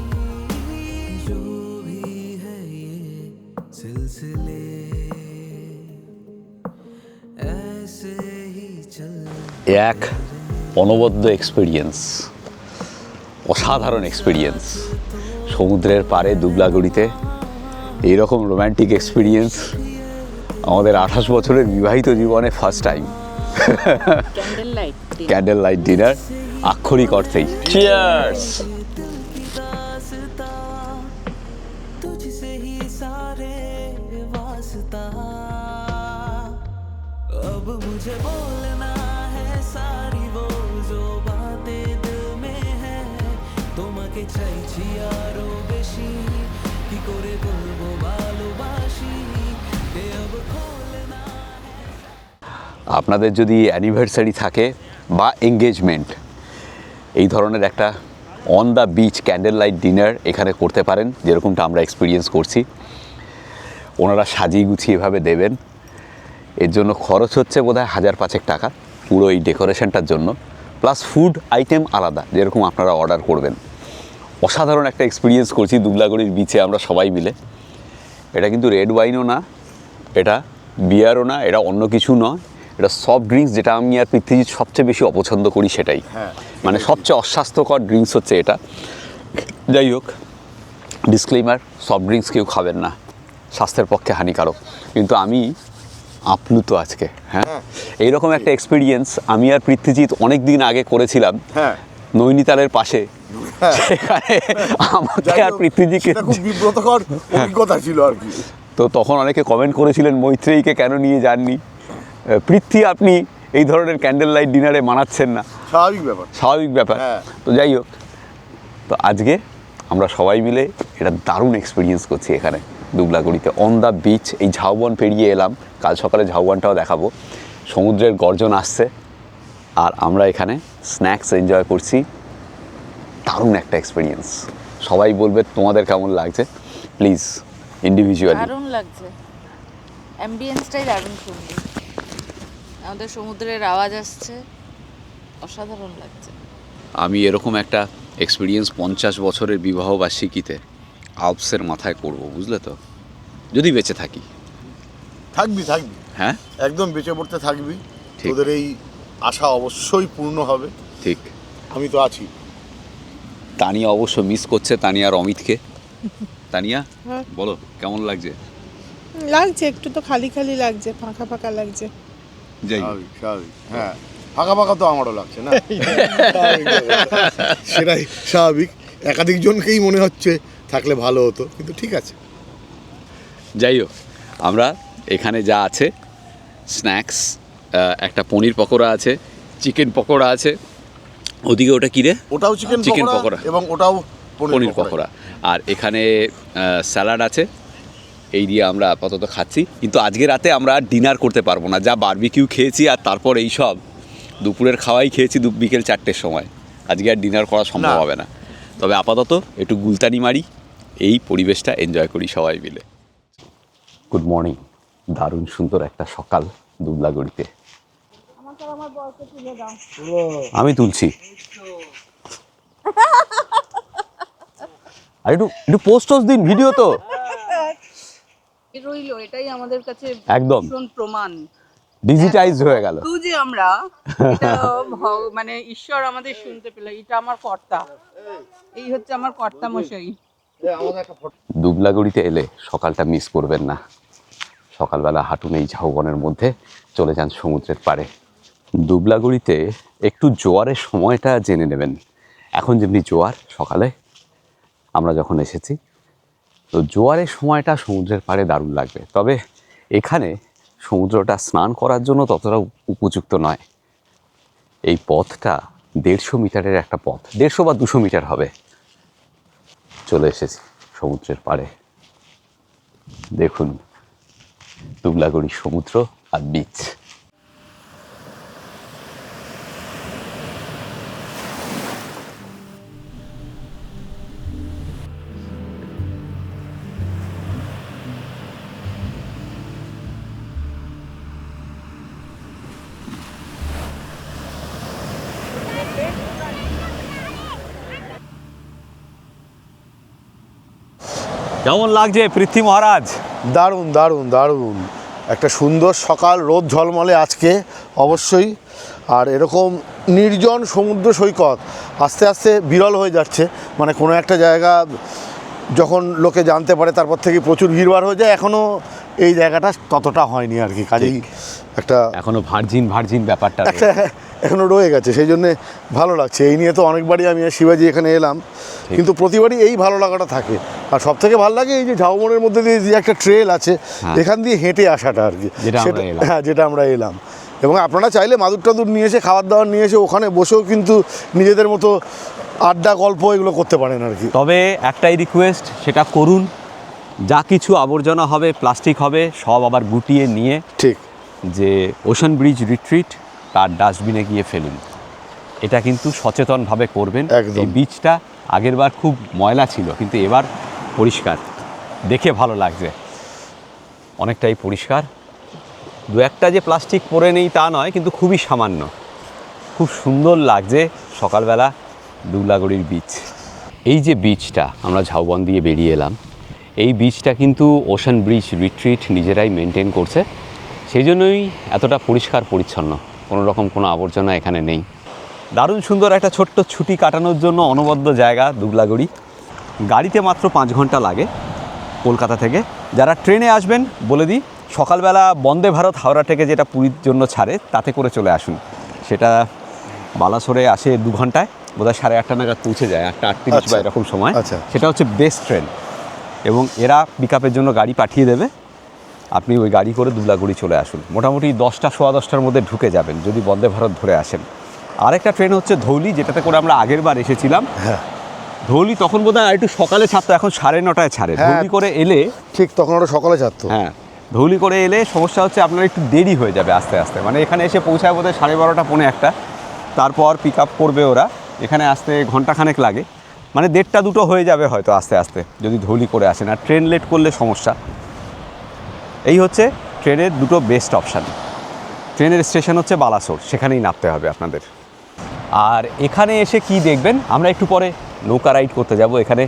जो भी है ये सिलसिले ऐसे ही चल। এক অনবদ্য এক্সপিরিয়েন্স, অসাধারণ এক্সপিরিয়েন্স। সমুদ্রের পাড়ে দুবলাগুড়িতে এইরকম রোম্যান্টিক এক্সপিরিয়েন্স আমাদের 28 বছরের বিবাহিত জীবনে first time. Candle light dinner, আক্ষরিক অর্থেই। চিয়ার্স। तुझसे ही सारे वास्ता, अब मुझे बोलना है सारी वो जो बातें दिल में है, তোমাকে চাইছি আরো বেশি, কি করে বলবো ভালোবাসি, কে अब खोलना। আপনাদের যদি অ্যানিভার্সারি থাকে বা এঙ্গেজমেন্ট, এই ধরনের একটা on the beach candle light dinner এখানে করতে পারেন, যেরকমটা আমরা এক্সপিরিয়েন্স করছি। ওনারা সাজিয়ে গুছিয়ে এভাবে দেবেন। এর জন্য খরচ হচ্ছে বোধহয় 1000-5 টাকা পুরো এই ডেকোরেশনটার জন্য, প্লাস ফুড আইটেম আলাদা যেরকম আপনারা অর্ডার করবেন। অসাধারণ একটা এক্সপিরিয়েন্স করছি দুবলাগড়ির বিচে আমরা সবাই মিলে। এটা কিন্তু রেড ওয়াইনও না, এটা বিয়ারও না, এটা অন্য কিছু নয়, এটা সফট ড্রিঙ্কস, যেটা আমি আর পৃথিবীর সবচেয়ে বেশি অপছন্দ করি সেটাই। মানে সবচেয়ে অস্বাস্থ্যকর ড্রিঙ্কস হচ্ছে এটা। যাই হোক, ডিসক্লেইমার, সফট ড্রিঙ্কস কেউ খাবেন না, স্বাস্থ্যের পক্ষে হানিকারক। কিন্তু আমি আপ্লুত আজকে। হ্যাঁ, এইরকম একটা এক্সপিরিয়েন্স আমি আর পৃথ্বীজিৎ অনেক দিন আগে করেছিলাম নৈনিতালের পাশে। সেখানে আমাকে আর পৃথ্বীজিকে খুব বিব্রতকর অভিজ্ঞতা ছিল আর কি। তো তখন অনেকে কমেন্ট করেছিলেন মৈত্রেয়ীকে কেন নিয়ে যাননি। পৃথ্বী, আপনি এই ধরনের ক্যান্ডেল লাইট ডিনারে মানাচ্ছেন না, স্বাভাবিক ব্যাপার। তো যাই হোক, তো আজকে আমরা সবাই মিলে এটা দারুণ এক্সপিরিয়েন্স করছি এখানে দুবলাগড়িতে অন দ্য বিচ। এই ঝাউবন পেরিয়ে এলাম, কাল সকালে ঝাউবনটাও দেখাবো। সমুদ্রের গর্জন আসছে আর আমরা এখানে স্ন্যাক্স এনজয় করছি। দারুণ একটা এক্সপিরিয়েন্স। সবাই বলবে তোমাদের কেমন লাগছে, প্লিজ ইন্ডিভিজুয়ালি। দারুণ লাগছে, অ্যাম্বিয়েন্সটাই দারুণ সুন্দর, আমাদের সমুদ্রের আওয়াজ আসছে, অসাধারণ লাগছে। আমি এরকম একটা এক্সপিরিয়েন্স 50 বছরের বিবাহবার্ষিকীতে আলপসের মাথায় করব, বুঝলে তো, যদি বেঁচে থাকি। থাকবি হ্যাঁ, একদম বেঁচে পড়তে থাকবি, ঠিক। তোদের এই আশা অবশ্যই পূর্ণ হবে। ঠিক। আমি তো আছি। তানিয়া অবশ্য মিস করছে, তানিয়া আর অমিতকে। তানিয়া, বলো কেমন লাগছে? লাগছে, একটু তো খালি খালি লাগছে, ফাঁকা ফাঁকা লাগছে। যাই স্বাভাবিক। হ্যাঁ, ফাঁকা তো আমারও লাগছে না, সেটাই স্বাভাবিক। একাধিক জনকেই মনে হচ্ছে থাকলে ভালো হতো, কিন্তু ঠিক আছে। যাই হোক, আমরা এখানে যা আছে স্ন্যাক্স, একটা পনির পকোড়া আছে, চিকেন পকোড়া আছে, ওদিকে ওটা কী রে? ওটাও চিকেন পকোড়া এবং ওটাও পনির পকোড়া, আর এখানে স্যালাড আছে। এই দিয়ে আমরা আপাতত খাচ্ছি। কিন্তু আজকে রাতে আমরা ডিনার করতে পারবো না, যা বারবিকিউ খেয়েছি আর তারপর এই সব দুপুরের খাওয়াই খেয়েছি বিকেল 4টের সময়। আজকে আর ডিনার করা সম্ভব হবে না। তবে আপাতত একটু গুলতানি মারি, এই পরিবেশটা এনজয় করি সবাই মিলে। গুড মর্নিং, দারুণ সুন্দর একটা সকাল দুবলাগড়িতে। আমি তুলছি, আর একটু পোস্ট দিন ভিডিও তো রইল, এটাই আমাদের কাছে একদম ভীষণ প্রমাণ ডিজিটাইজ হয়ে গেল। তো যে আমরা এটা মানে ঈশ্বর আমাদের শুনতে পেল। এটা আমার কর্তা, এই হচ্ছে আমার কর্তা মশাই। দুবলাগড়িতে এলে সকালটা মিস করবেন না। সকালবেলা হাঁটুন এই ঝাউবনের মধ্যে, চলে যান সমুদ্রের পাড়ে। দুবলাগড়িতে একটু জোয়ারের সময়টা জেনে নেবেন। এখন যেমনি জোয়ার, সকালে আমরা যখন এসেছি, তো জোয়ারের সময়টা সমুদ্রের পাড়ে দারুণ লাগবে। তবে এখানে সমুদ্রটা স্নান করার জন্য ততটা উপযুক্ত নয়। এই পথটা 150 মিটারের একটা পথ, 150 বা 200 মিটার হবে। চলে এসেছি সমুদ্রের পাড়ে। দেখুন দুবলাগড়ি সমুদ্র আর বিচ। কেমন লাগছে পৃথ্বী মহারাজ? দারুণ একটা সুন্দর সকাল, রোদ ঝলমলে আজকে অবশ্যই। আর এরকম নির্জন সমুদ্র সৈকত আস্তে আস্তে বিরল হয়ে যাচ্ছে। মানে কোনো একটা জায়গা যখন লোকে জানতে পারে তারপর থেকে প্রচুর ভিড়ভাড় হয়ে যায়। এখনও এই জায়গাটা ততটা হয়নি আর কি, কাজেই একটা এখনো ভার্জিন ব্যাপারটা একটা এখনও রয়ে গেছে, সেই জন্যে ভালো লাগছে। এই নিয়ে তো অনেকবারই আমি শিবাজি এখানে এলাম, কিন্তু প্রতিবারই এই ভালো লাগাটা থাকে। আর সব থেকে ভালো লাগে এই যে ঝাউবনের মধ্যে দিয়ে যে একটা ট্রেল আছে, এখান দিয়ে হেঁটে আসাটা আর কি, হ্যাঁ, যেটা আমরা এলাম। এবং আপনারা চাইলে মাদুর টাদুর নিয়ে এসে, খাবার দাবার নিয়ে এসে ওখানে বসেও কিন্তু নিজেদের মতো আড্ডা গল্প এগুলো করতে পারেন আর কি। তবে একটাই রিকোয়েস্ট, সেটা করুন, যা কিছু আবর্জনা হবে, প্লাস্টিক হবে, সব আবার গুটিয়ে নিয়ে ঠিক যে ওশান ব্রিজ রিট্রিট তার ডাস্টবিনে গিয়ে ফেলুন। এটা কিন্তু সচেতনভাবে করবেন। এই বিচটা আগেরবার খুব ময়লা ছিল, কিন্তু এবার পরিষ্কার, দেখে ভালো লাগছে, অনেকটাই পরিষ্কার। দু একটা যে প্লাস্টিক পরে নেই তা নয়, কিন্তু খুবই সামান্য। খুব সুন্দর লাগছে সকালবেলা দুবলাগড়ির বিচ। এই যে বিচটা আমরা ঝাউবন দিয়ে বেরিয়ে এলাম, এই বিচটা কিন্তু ওশান ব্রিজ রিট্রিট নিজেরাই মেনটেন করছে, সেই জন্যই এতটা পরিষ্কার পরিচ্ছন্ন, কোনো রকম কোনো আবর্জনা এখানে নেই। দারুণ সুন্দর একটা ছোট্ট ছুটি কাটানোর জন্য অনবদ্য জায়গা দুবলাগড়ি। গাড়িতে মাত্র 5 ঘন্টা লাগে কলকাতা থেকে। যারা ট্রেনে আসবেন বলে দিই, সকালবেলা বন্দে ভারত হাওড়া থেকে যেটা পুরীর জন্য ছাড়ে তাতে করে চলে আসুন। সেটা বালাসোরে আসে 2 ঘন্টায়, বোধহয় 8:30 নাগাদ পৌঁছে যায়, 8:38 বা এরকম সময়। আচ্ছা। সেটা হচ্ছে বেস্ট ট্রেন, এবং এরা পিক আপের জন্য গাড়ি পাঠিয়ে দেবে, আপনি ওই গাড়ি করে দুবলাগড়ি চলে আসুন। মোটামুটি 10টা সোয়া 10টার মধ্যে ঢুকে যাবেন যদি বন্দে ভারত ধরে আসেন। আরেকটা ট্রেন হচ্ছে ধৌলি, যেটাতে করে আমরা আগের বার এসেছিলাম। হ্যাঁ, ধৌলি তখন বোধহয় একটু সকালে ছাড়তো, এখন 9:30টায় ছাড়ে। হ্যাঁ। ধৌলি করে এলে, ঠিক তখন ওরা সকালে ছাড়তো। হ্যাঁ, ধৌলি করে এলে সমস্যা হচ্ছে আপনার একটু দেরি হয়ে যাবে আস্তে আস্তে, মানে এখানে এসে পৌঁছায় বোধহয় 12:30 পৌনে 1টা, তারপর পিক আপ করবে ওরা, এখানে আসতে ঘন্টাখানেক লাগে, মানে 1:30 2টো হয়ে যাবে হয়তো আস্তে আস্তে যদি ধৌলি করে আসেন। আর ট্রেন লেট করলে সমস্যা। এই হচ্ছে ট্রেনের দুটো বেস্ট অপশান। ট্রেনের স্টেশন হচ্ছে বালাসোর, সেখানেই নামতে হবে আপনাদের। আর এখানে এসে কি দেখবেন, আমরা একটু পরে নৌকা রাইড করতে যাব। এখানে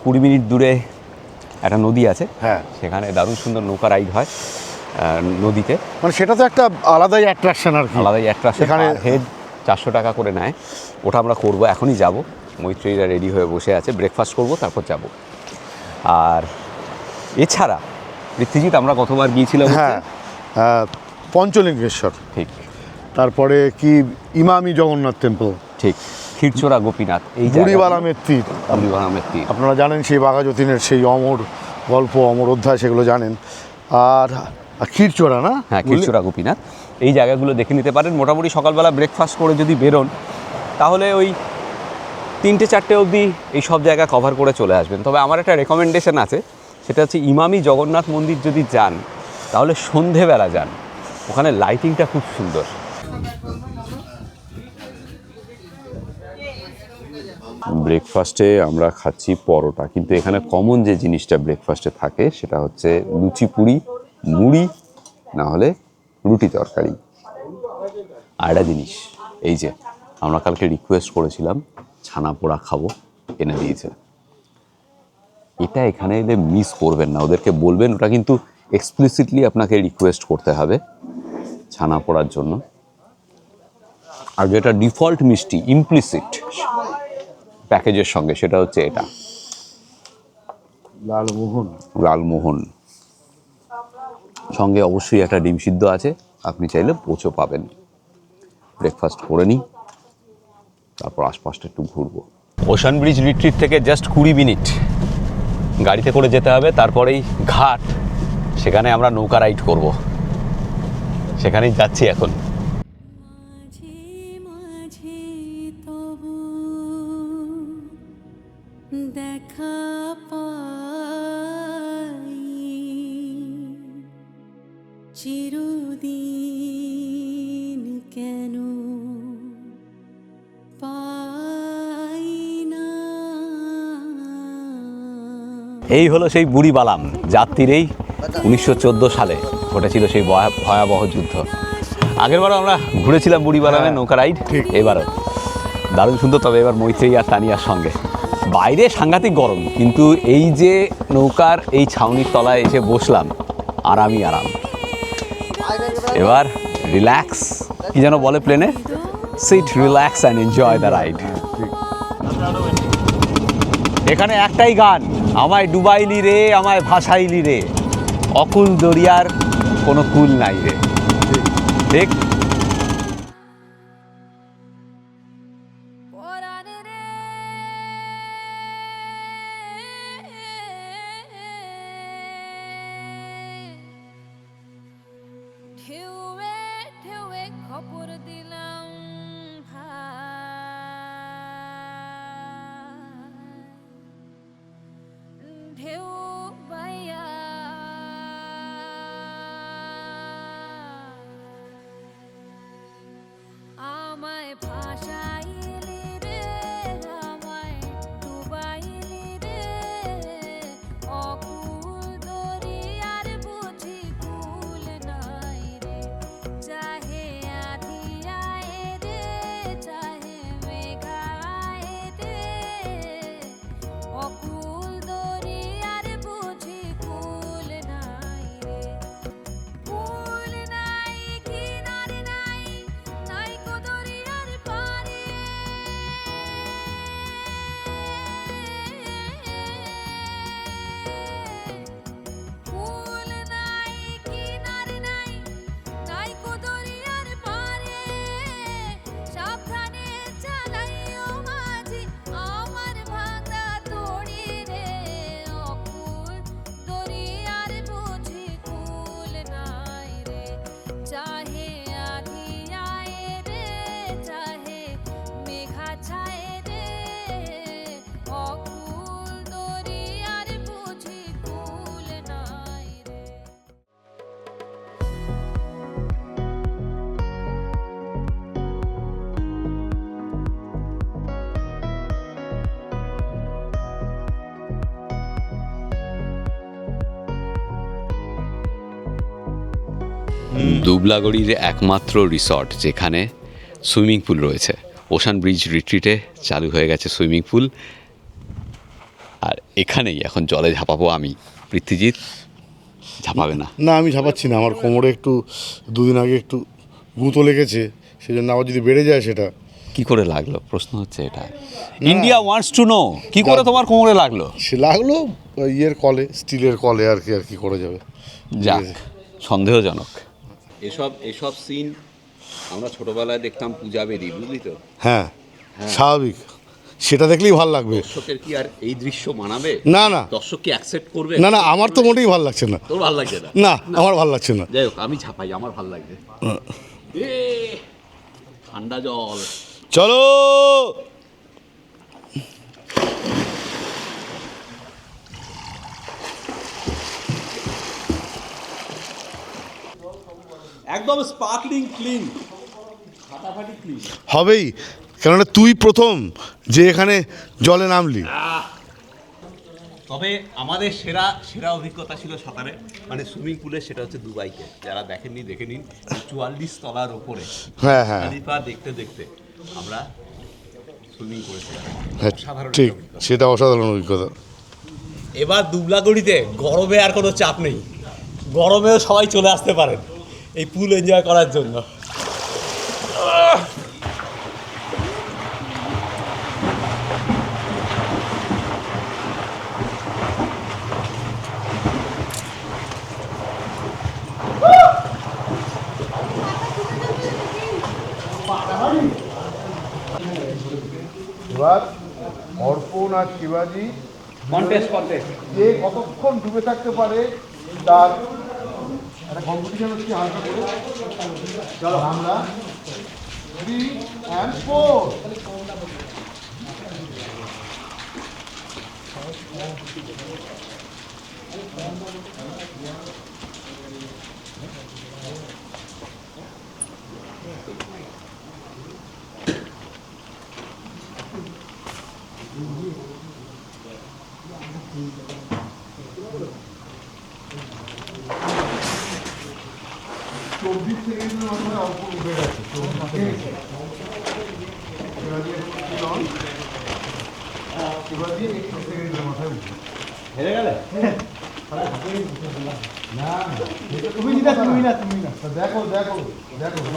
20 মিনিট দূরে একটা নদী আছে, হ্যাঁ, সেখানে দারুণ সুন্দর নৌকা রাইড হয় নদীতে। মানে সেটা তো একটা আলাদাই অ্যাট্রাকশন আর কি। আলাদাই অ্যাট্রাকশন। এখানে হেড 400 টাকা করে নেয়, ওটা আমরা করব, এখনই যাব। মৈত্রীরা রেডি হয়ে বসে আছে, ব্রেকফাস্ট করব তারপর যাব। আর এছাড়া পৃথ্বীজিৎ আমরা গতবার গিয়েছিলাম হচ্ছে, হ্যাঁ, পঞ্চলিঙ্গেশ্বর, ঠিক, তারপরে কি ইমামি জগন্নাথ টেম্পল, ঠিক, ক্ষীরচোরা গোপীনাথ, এই বুড়িবালামের তীর। বুড়িবালামের তীর। আপনারা জানেন সেই বাঘাযতীনের সেই অমর গল্প, অমর অধ্যায়, সেগুলো জানেন। আর ক্ষীরচোরা, না? হ্যাঁ, ক্ষীরচোরা গোপীনাথ, এই জায়গাগুলো দেখে নিতে পারেন। মোটামুটি সকালবেলা ব্রেকফাস্ট করে যদি বেরোন, তাহলে ওই 3টে-4টে অবধি এই সব জায়গা কভার করে চলে আসবেন। তবে আমার একটা রেকমেন্ডেশন আছে, সেটা হচ্ছে ইমামি জগন্নাথ মন্দির যদি যান তাহলে সন্ধেবেলা যান, ওখানে লাইটিংটা খুব সুন্দর। ব্রেকফাস্টে আমরা খাচ্ছি পরোটা, কিন্তু এখানে কমন যে জিনিসটা ব্রেকফাস্টে থাকে সেটা হচ্ছে লুচি পুরি, মুড়ি, না হলে রুটি তরকারি। আর একটা জিনিস, এই যে আমরা কালকে রিকোয়েস্ট করেছিলাম ছানা পোড়া খাবো, এনে দিয়েছে। এটা এখানে এলে মিস করবেন না, ওদেরকে বলবেন, ওটা কিন্তু এক্সপ্লিসিটলি আপনাকে রিকোয়েস্ট করতে হবে ছানা পোড়ার জন্য। আর যেটা ডিফল্ট মিষ্টি ইমপ্লিসিট প্যাকেজের সঙ্গে, সেটা হচ্ছে এটা লালমোহন। লালমোহন, সঙ্গে অবশ্যই একটা ডিম সিদ্ধ আছে, আপনি চাইলে পোচও পাবেন। ব্রেকফাস্ট করে নিই, তারপর আশপাশটা একটু ঘুরবো। ওশান ব্রিজ রিট্রিট থেকে জাস্ট 20 মিনিট গাড়িতে করে যেতে হবে, তারপরেই ঘাট, সেখানে আমরা নৌকা রাইড করব, সেখানেই যাচ্ছি এখন। মাঝে মাঝে তবু দেখা পাই, চিরদিন কেন পাই না। এই হলো সেই বুড়িবালাম, যার তীরেই 1914 সালে ঘটেছিল সেই ভয়াবহ যুদ্ধ। আগেরবারও আমরা ঘুরেছিলাম বুড়িবালামে নৌকা রাইড, এবারও দারুণ সুন্দর। তবে এবার মৈত্রী আর তানিয়ার সঙ্গে। বাইরে সাংঘাতিক গরম, কিন্তু এই যে নৌকার এই ছাউনির তলায় এসে বসলাম, আরামই আরাম। এবার রিল্যাক্স, কি যেন বলে প্লেনে, seat relax and enjoy the ride. এখানে একটাই গান, আমায় ডুবাইলি রে, আমায় ভাসাইলি রে, অকুল দরিয়ার কোনো কুল নাই রে। ঠিক, পরাণে রে ঢেউয়ে ঢেউয়ে খবর দিলাম ঢেউ বাইয়া আমায় ভাসাইলি রে, আমায় ডুবাইলি রে, অকুল দরিয়ার বুঝি কুল নাই রে, চাহে আধি আয়ে রে, চাহে মেঘা আয়ে রে, দুবলাগড়ির একমাত্র রিসর্ট যেখানে সুইমিং পুল রয়েছে। ওশান ব্রিজ রিট্রিটে চালু হয়ে গেছে সুইমিং পুল, আর এখানেই এখন জলে ঝাঁপাবো আমি। পৃথ্বীজিৎ ঝাঁপাবে না? না, আমি ঝাঁপাচ্ছি না, আমার কোমরে একটু দুদিন আগে একটু গুঁতো লেগেছে, সেই জন্য আবার যদি বেড়ে যায় সেটা। কি করে লাগলো প্রশ্ন হচ্ছে এটা। ইন্ডিয়া ওয়ান্টস টু নো কি করে তোমার কোমরে লাগলো। সে লাগলো ইয়ের কলে, স্টিলের কলে আর কি করে যাবে। যাক, সন্দেহজনক। এসব সিন আমরা ছোটবেলায় দেখতাম পূজা বেদি, বুঝলি তো। হ্যাঁ, স্বাভাবিক, সেটা দেখলেই ভালো লাগবে। দর্শকের কি আর এই দৃশ্য মানাবে? না না, দর্শক কি অ্যাকসেপ্ট করবে? না না, আমার তো মোটেই ভালো লাগছে না। তোর ভালো লাগছে না? না, আমার ভালো লাগছে না। যাই হোক, আমি ঝাঁপাই, আমার ভালো লাগছে। ঠান্ডা জল। চলো। একদম স্পার্কলিং ক্লিন, হবেই, কেননা তুই প্রথম যে এখানে জলে নামলি। তবে আমাদের সেরা অভিজ্ঞতা ছিল সাঁতারে, মানে সুইমিং পুলে, সেটা হচ্ছে দুবাইকে। যারা দেখেননি দেখে নিন, 44 তলার ওপরে হ্যাঁ হ্যাঁ খালিফা দেখতে দেখতে আমরা সুইমিং করেছিলাম। হ্যাঁ, ঠিক, সেটা অসাধারণ অভিজ্ঞতা। এবার দুবলাগড়িতে গরমে আর কোনো চাপ নেই, গরমেও সবাই চলে আসতে পারেন এই পুল এনজয় করার জন্য। এবার অর্পণ আর শিবাজি কন্টেস্ট যে কতক্ষণ ডুবে থাকতে পারে তার একটা কম্পিটিশন হচ্ছে হালকা করে। চলো আমরা 3 and 4।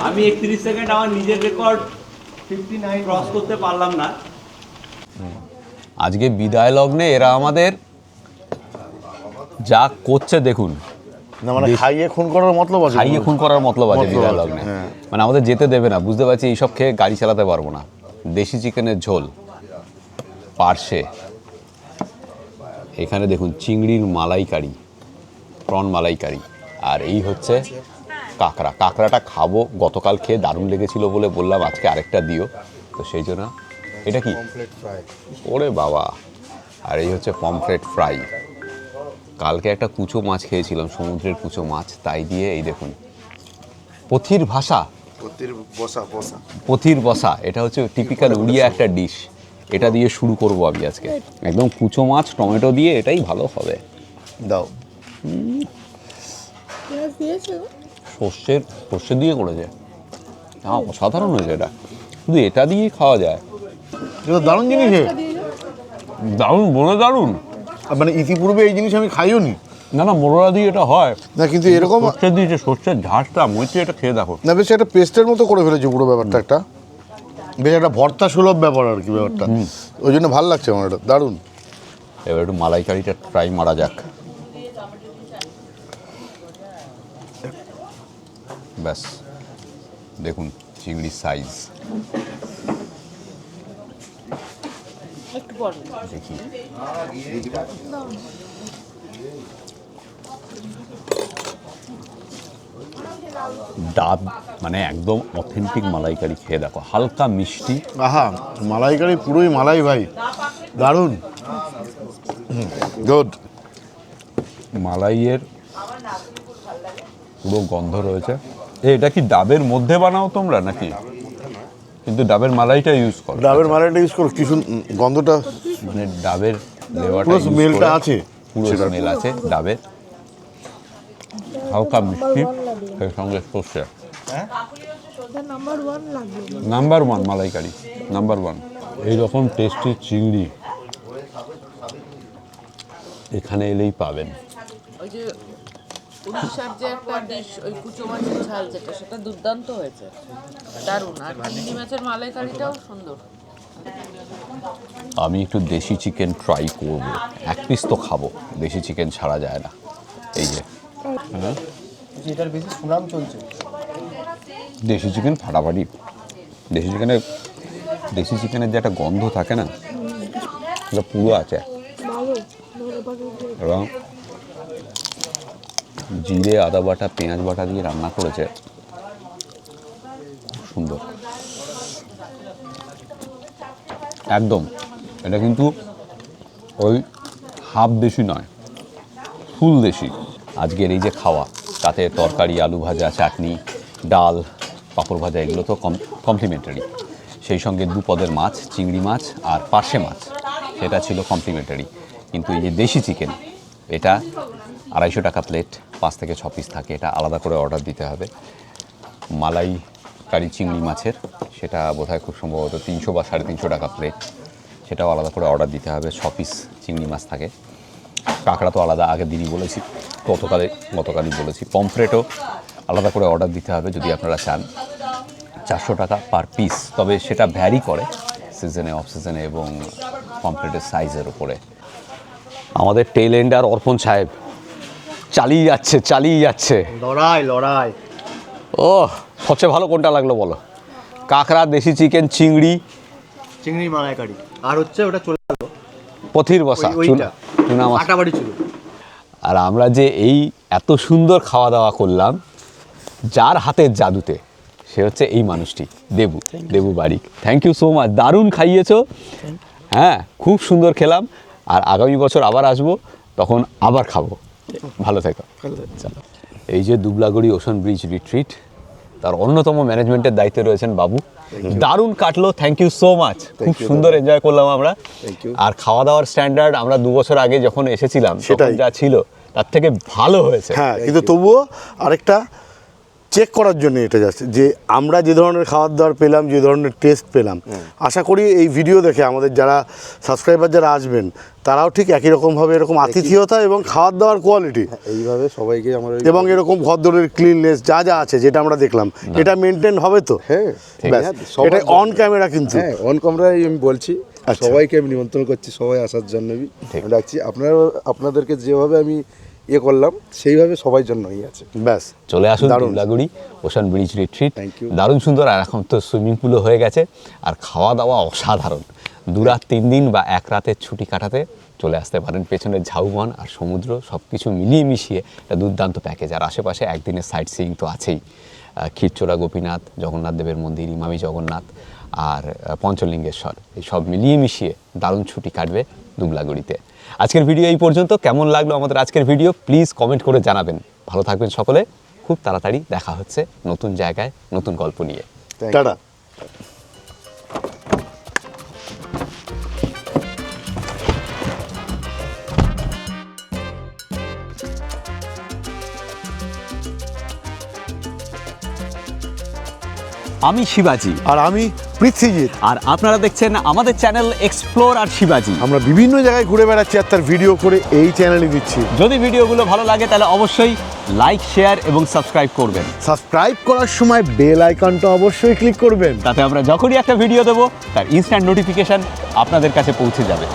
আমি 31 সেকেন্ড আমার নিজের রেকর্ড 59 ক্রস করতে পারলাম না। আজকে বিদায় লগ্নে এরা আমাদের যা করছে দেখুন। না মানে খাইয়ে খুন করার মতলব আছে, খাইয়ে খুন করার মতলব আছে বিদায় লগ্নে। হ্যাঁ। মানে আমাদের যেতে দেবে না, বুঝতে পারছি এইসব খেয়ে গাড়ি চালাতে পারবো না। দেশি চিকেনের ঝোল, পার্শে, এখানে দেখুন চিংড়ির মালাইকারি, প্রন মালাইকারি, আর এই হচ্ছে কাঁকড়া। কাঁকড়াটা খাবো, গতকাল খেয়ে দারুণ লেগেছিল বলে বললাম আজকে আরেকটা দিও, তো সেই জন্য। এটা কি? ওরে বাবা! আর এই হচ্ছে পমফ্রেট ফ্রাই। কালকে একটা কুচো মাছ খেয়েছিলাম, সমুদ্রের কুচো মাছ, তাই দিয়ে এই দেখুন পথির ভাষা, পথির বসা। এটা হচ্ছে টিপিক্যাল উড়িয়া একটা ডিশ। এটা দিয়ে শুরু করবো আমি আজকে, একদম কুচো মাছ টমেটো দিয়ে, এটাই ভালো হবে। দাও। সর্ষে দিয়ে করেছে, অসাধারণ হয়েছে এটা। শুধু এটা দিয়ে খাওয়া যায়, এটা দারুণ জিনিস, দারুণ, বলে দারুণ। মানে ইতিপূর্বে এই জিনিস আমি খাইও নি। না না, মোরলা দিয়ে এটা হয় না, কিন্তু এরকম সর্ষে দিয়েছে, সর্ষের ঝাঁসটা মইতে, এটা খেয়ে দেখো না, বেশ একটা পেস্টের মতো করে ফেলেছে পুরো ব্যাপারটা, একটা বেশ একটা ভর্তা সুলভ ব্যাপার আর কি ব্যাপারটা, ওই জন্য ভালো লাগছে আমার, এটা দারুণ। এবার একটু মালাইকারিটা ট্রাই মারা যাক। ব্যাস দেখুন চিংড়ির সাইজ দেখি। ডাব মানে একদম অথেন্টিক মালাইকারি, খেয়ে দেখো, হালকা মিষ্টি। আহা, মালাইকারি পুরোই মালাই ভাই, দারুণ, গুড। মালাইয়ের পুরো গন্ধ রয়েছে। এটা কি ডাবের মধ্যে বানাও তোমরা নাকি? কিন্তু ডাবের মালাইটা ইউজ করো? ডাবের মালাইটা ইউজ করো, কিছু গন্ধটা মানে ডাবের লেভারটা, পুরো স্মেলটা আছে, পুরো স্মেল আছে ডাবের, হালকা মিষ্টি। সেই সঙ্গে সর্ষে নাম্বার 1 লাগবে। নাম্বার 1 মালাইকারি, নাম্বার 1। এইরকম টেস্টি চিংড়ি এখানে এলেই পাবেন। ওই যে উড়িষ্যার যে একটা ডিশ, ওই কুচো মাছের ঝাল যেটা, সেটা দুর্দান্ত হয়েছে, দারুণ। আর চিংড়ি মাছের মালাইকারিটাও সুন্দর। আমি একটু দেশি চিকেন ট্রাই করব, এক পিস তো খাবো, দেশি চিকেন ছাড়া যায় না। এই যে হ্যাঁ, এটার বেশি সুনাম চলছে। দেশি চিকেন ফাটাফাটি। দেশি চিকেনের যে একটা গন্ধ থাকে না, সেটা পুরো আছে। এবং জিরে, আদা বাটা, পেঁয়াজ বাটা দিয়ে রান্না করেছে, সুন্দর একদম। এটা কিন্তু ওই হাফ দেশি নয়, ফুল দেশি। আজকের এই যে খাওয়া, তাতে তরকারি, আলু ভাজা, চাটনি, ডাল, পাঁপড় ভাজা, এগুলো তো কমপ্লিমেন্টারি। সেই সঙ্গে 2 পদের মাছ, চিংড়ি মাছ আর পার্শে মাছ, সেটা ছিল কমপ্লিমেন্টারি। কিন্তু এই যে দেশি চিকেন, এটা 250 টাকা প্লেট, 5 থেকে 6 পিস থাকে। এটা আলাদা করে অর্ডার দিতে হবে। মালাই কারি চিংড়ি মাছের, সেটা বোধহয় খুব সম্ভবত 300 বা 350 টাকা প্লেট, সেটাও আলাদা করে অর্ডার দিতে হবে। 6 পিস চিংড়ি মাছ থাকে। কাঁকড়া তো আলাদা, আগের দিনই বলেছি, গতকালই বলেছি। পমফ্রেটও আলাদা করে অর্ডার দিতে হবে যদি আপনারা চান। 400 টাকা পার পিস, তবে সেটা ভ্যারি করে সিজনে, অফ সিজনে এবং পমফ্রেটের সাইজের উপরে। আমাদের টেল এন্ডার অর্পণ সাহেব চালিয়ে যাচ্ছে। লড়াই। ও, সবচেয়ে ভালো কোনটা লাগলো বলো? কাঁকড়া, দেশি চিকেন, চিংড়ি মালাইকারি, আর হচ্ছে ওটা চলে গেল পথির বসা, চুনা মাছ। আটাবাড়ি ছিল। আর আমরা যে এই এত সুন্দর খাওয়া দাওয়া করলাম, যার হাতের জাদুতে, সে হচ্ছে এই মানুষটি, দেবু বারিক। থ্যাংক ইউ সো মাচ, দারুণ খাইয়েছো। হ্যাঁ, খুব সুন্দর খেলাম। আর আগামী বছর আবার আসবো, তখন আবার খাবো। ভালো থেকো। চলো। এই যে দুবলাগড়ি ওশান ব্রিজ রিট্রিট, তার অন্যতম ম্যানেজমেন্টের দায়িত্বে রয়েছেন বাবু। দারুণ কাটলো, থ্যাংক ইউ সো মাচ। খুব সুন্দর এনজয় করলাম আমরা। আর খাওয়া দাওয়ার স্ট্যান্ডার্ড আমরা 2 বছর আগে যখন এসেছিলাম, তখন যা ছিল তার থেকে ভালো হয়েছে। হ্যাঁ, কিন্তু তবুও আরেকটা চেক করার জন্য এটা যাচ্ছে যে আমরা যে ধরনের খাবার দাবার পেলাম, যে ধরনের টেস্ট পেলাম, আশা করি এই ভিডিও দেখে আমাদের যারা সাবস্ক্রাইবার যারা আসবেন, তারাও ঠিক একই রকমভাবে এরকম আতিথেয়তা এবং খাবার দাবার কোয়ালিটি এইভাবে সবাইকে আমরা এবং এরকম ভদ্রের ক্লিননেস যা আছে যেটা আমরা দেখলাম, এটা মেনটেন হবে তো। হ্যাঁ, এটা অন ক্যামেরা, কিন্তু হ্যাঁ অন ক্যামেরায় আমি বলছি। সবাইকে আমি নিমন্ত্রণ করছি, সবাই আসার জন্য আমি ডাকছি। আপনাদেরকে যেভাবে আমি করলাম, সেইভাবে সবাই জন্যই আছে। ব্যাস, চলে আসুন দুবলাগড়ি ওশান ব্রিজ রিট্রিট। দারুণ সুন্দর। আর এখন তো সুইমিং পুলও হয়ে গেছে। আর খাওয়া দাওয়া অসাধারণ। 2 রাত 3 দিন বা 1 রাতের ছুটি কাটাতে চলে আসতে পারেন। পেছনের ঝাউবন আর সমুদ্র সব কিছু মিলিয়ে মিশিয়ে একটা দুর্দান্ত প্যাকেজ। আর আশেপাশে একদিনের সাইট সিইং তো আছেই। ক্ষীরচোরা গোপীনাথ, জগন্নাথ দেবের মন্দির, ইমামি জগন্নাথ আর পঞ্চলিঙ্গেশ্বর, এই সব মিলিয়ে মিশিয়ে দারুণ ছুটি কাটবে দুবলাগড়িতে। আজকের ভিডিও এই পর্যন্ত। কেমন লাগলো আমাদের আজকের ভিডিও প্লিজ কমেন্ট করে জানাবেন। ভালো থাকবেন সকলে। খুব তাড়াতাড়ি দেখা হচ্ছে নতুন জায়গায়, নতুন গল্প নিয়ে। টাটা। আমি শিবাজি আর আমি পৃথ্বীজিৎ, আর আপনারা দেখছেন আমাদের চ্যানেল এক্সপ্লোর আর শিবাজি। আমরা বিভিন্ন জায়গায় ঘুরে বেড়াচ্ছি আর তার ভিডিও করে এই চ্যানেলে দিচ্ছি। যদি ভিডিওগুলো ভালো লাগে তাহলে অবশ্যই লাইক, শেয়ার এবং সাবস্ক্রাইব করবেন। সাবস্ক্রাইব করার সময় বেল আইকনটা অবশ্যই ক্লিক করবেন, তাতে আমরা যখনই একটা ভিডিও দেবো তার ইনস্ট্যান্ট নোটিফিকেশন আপনাদের কাছে পৌঁছে যাবে।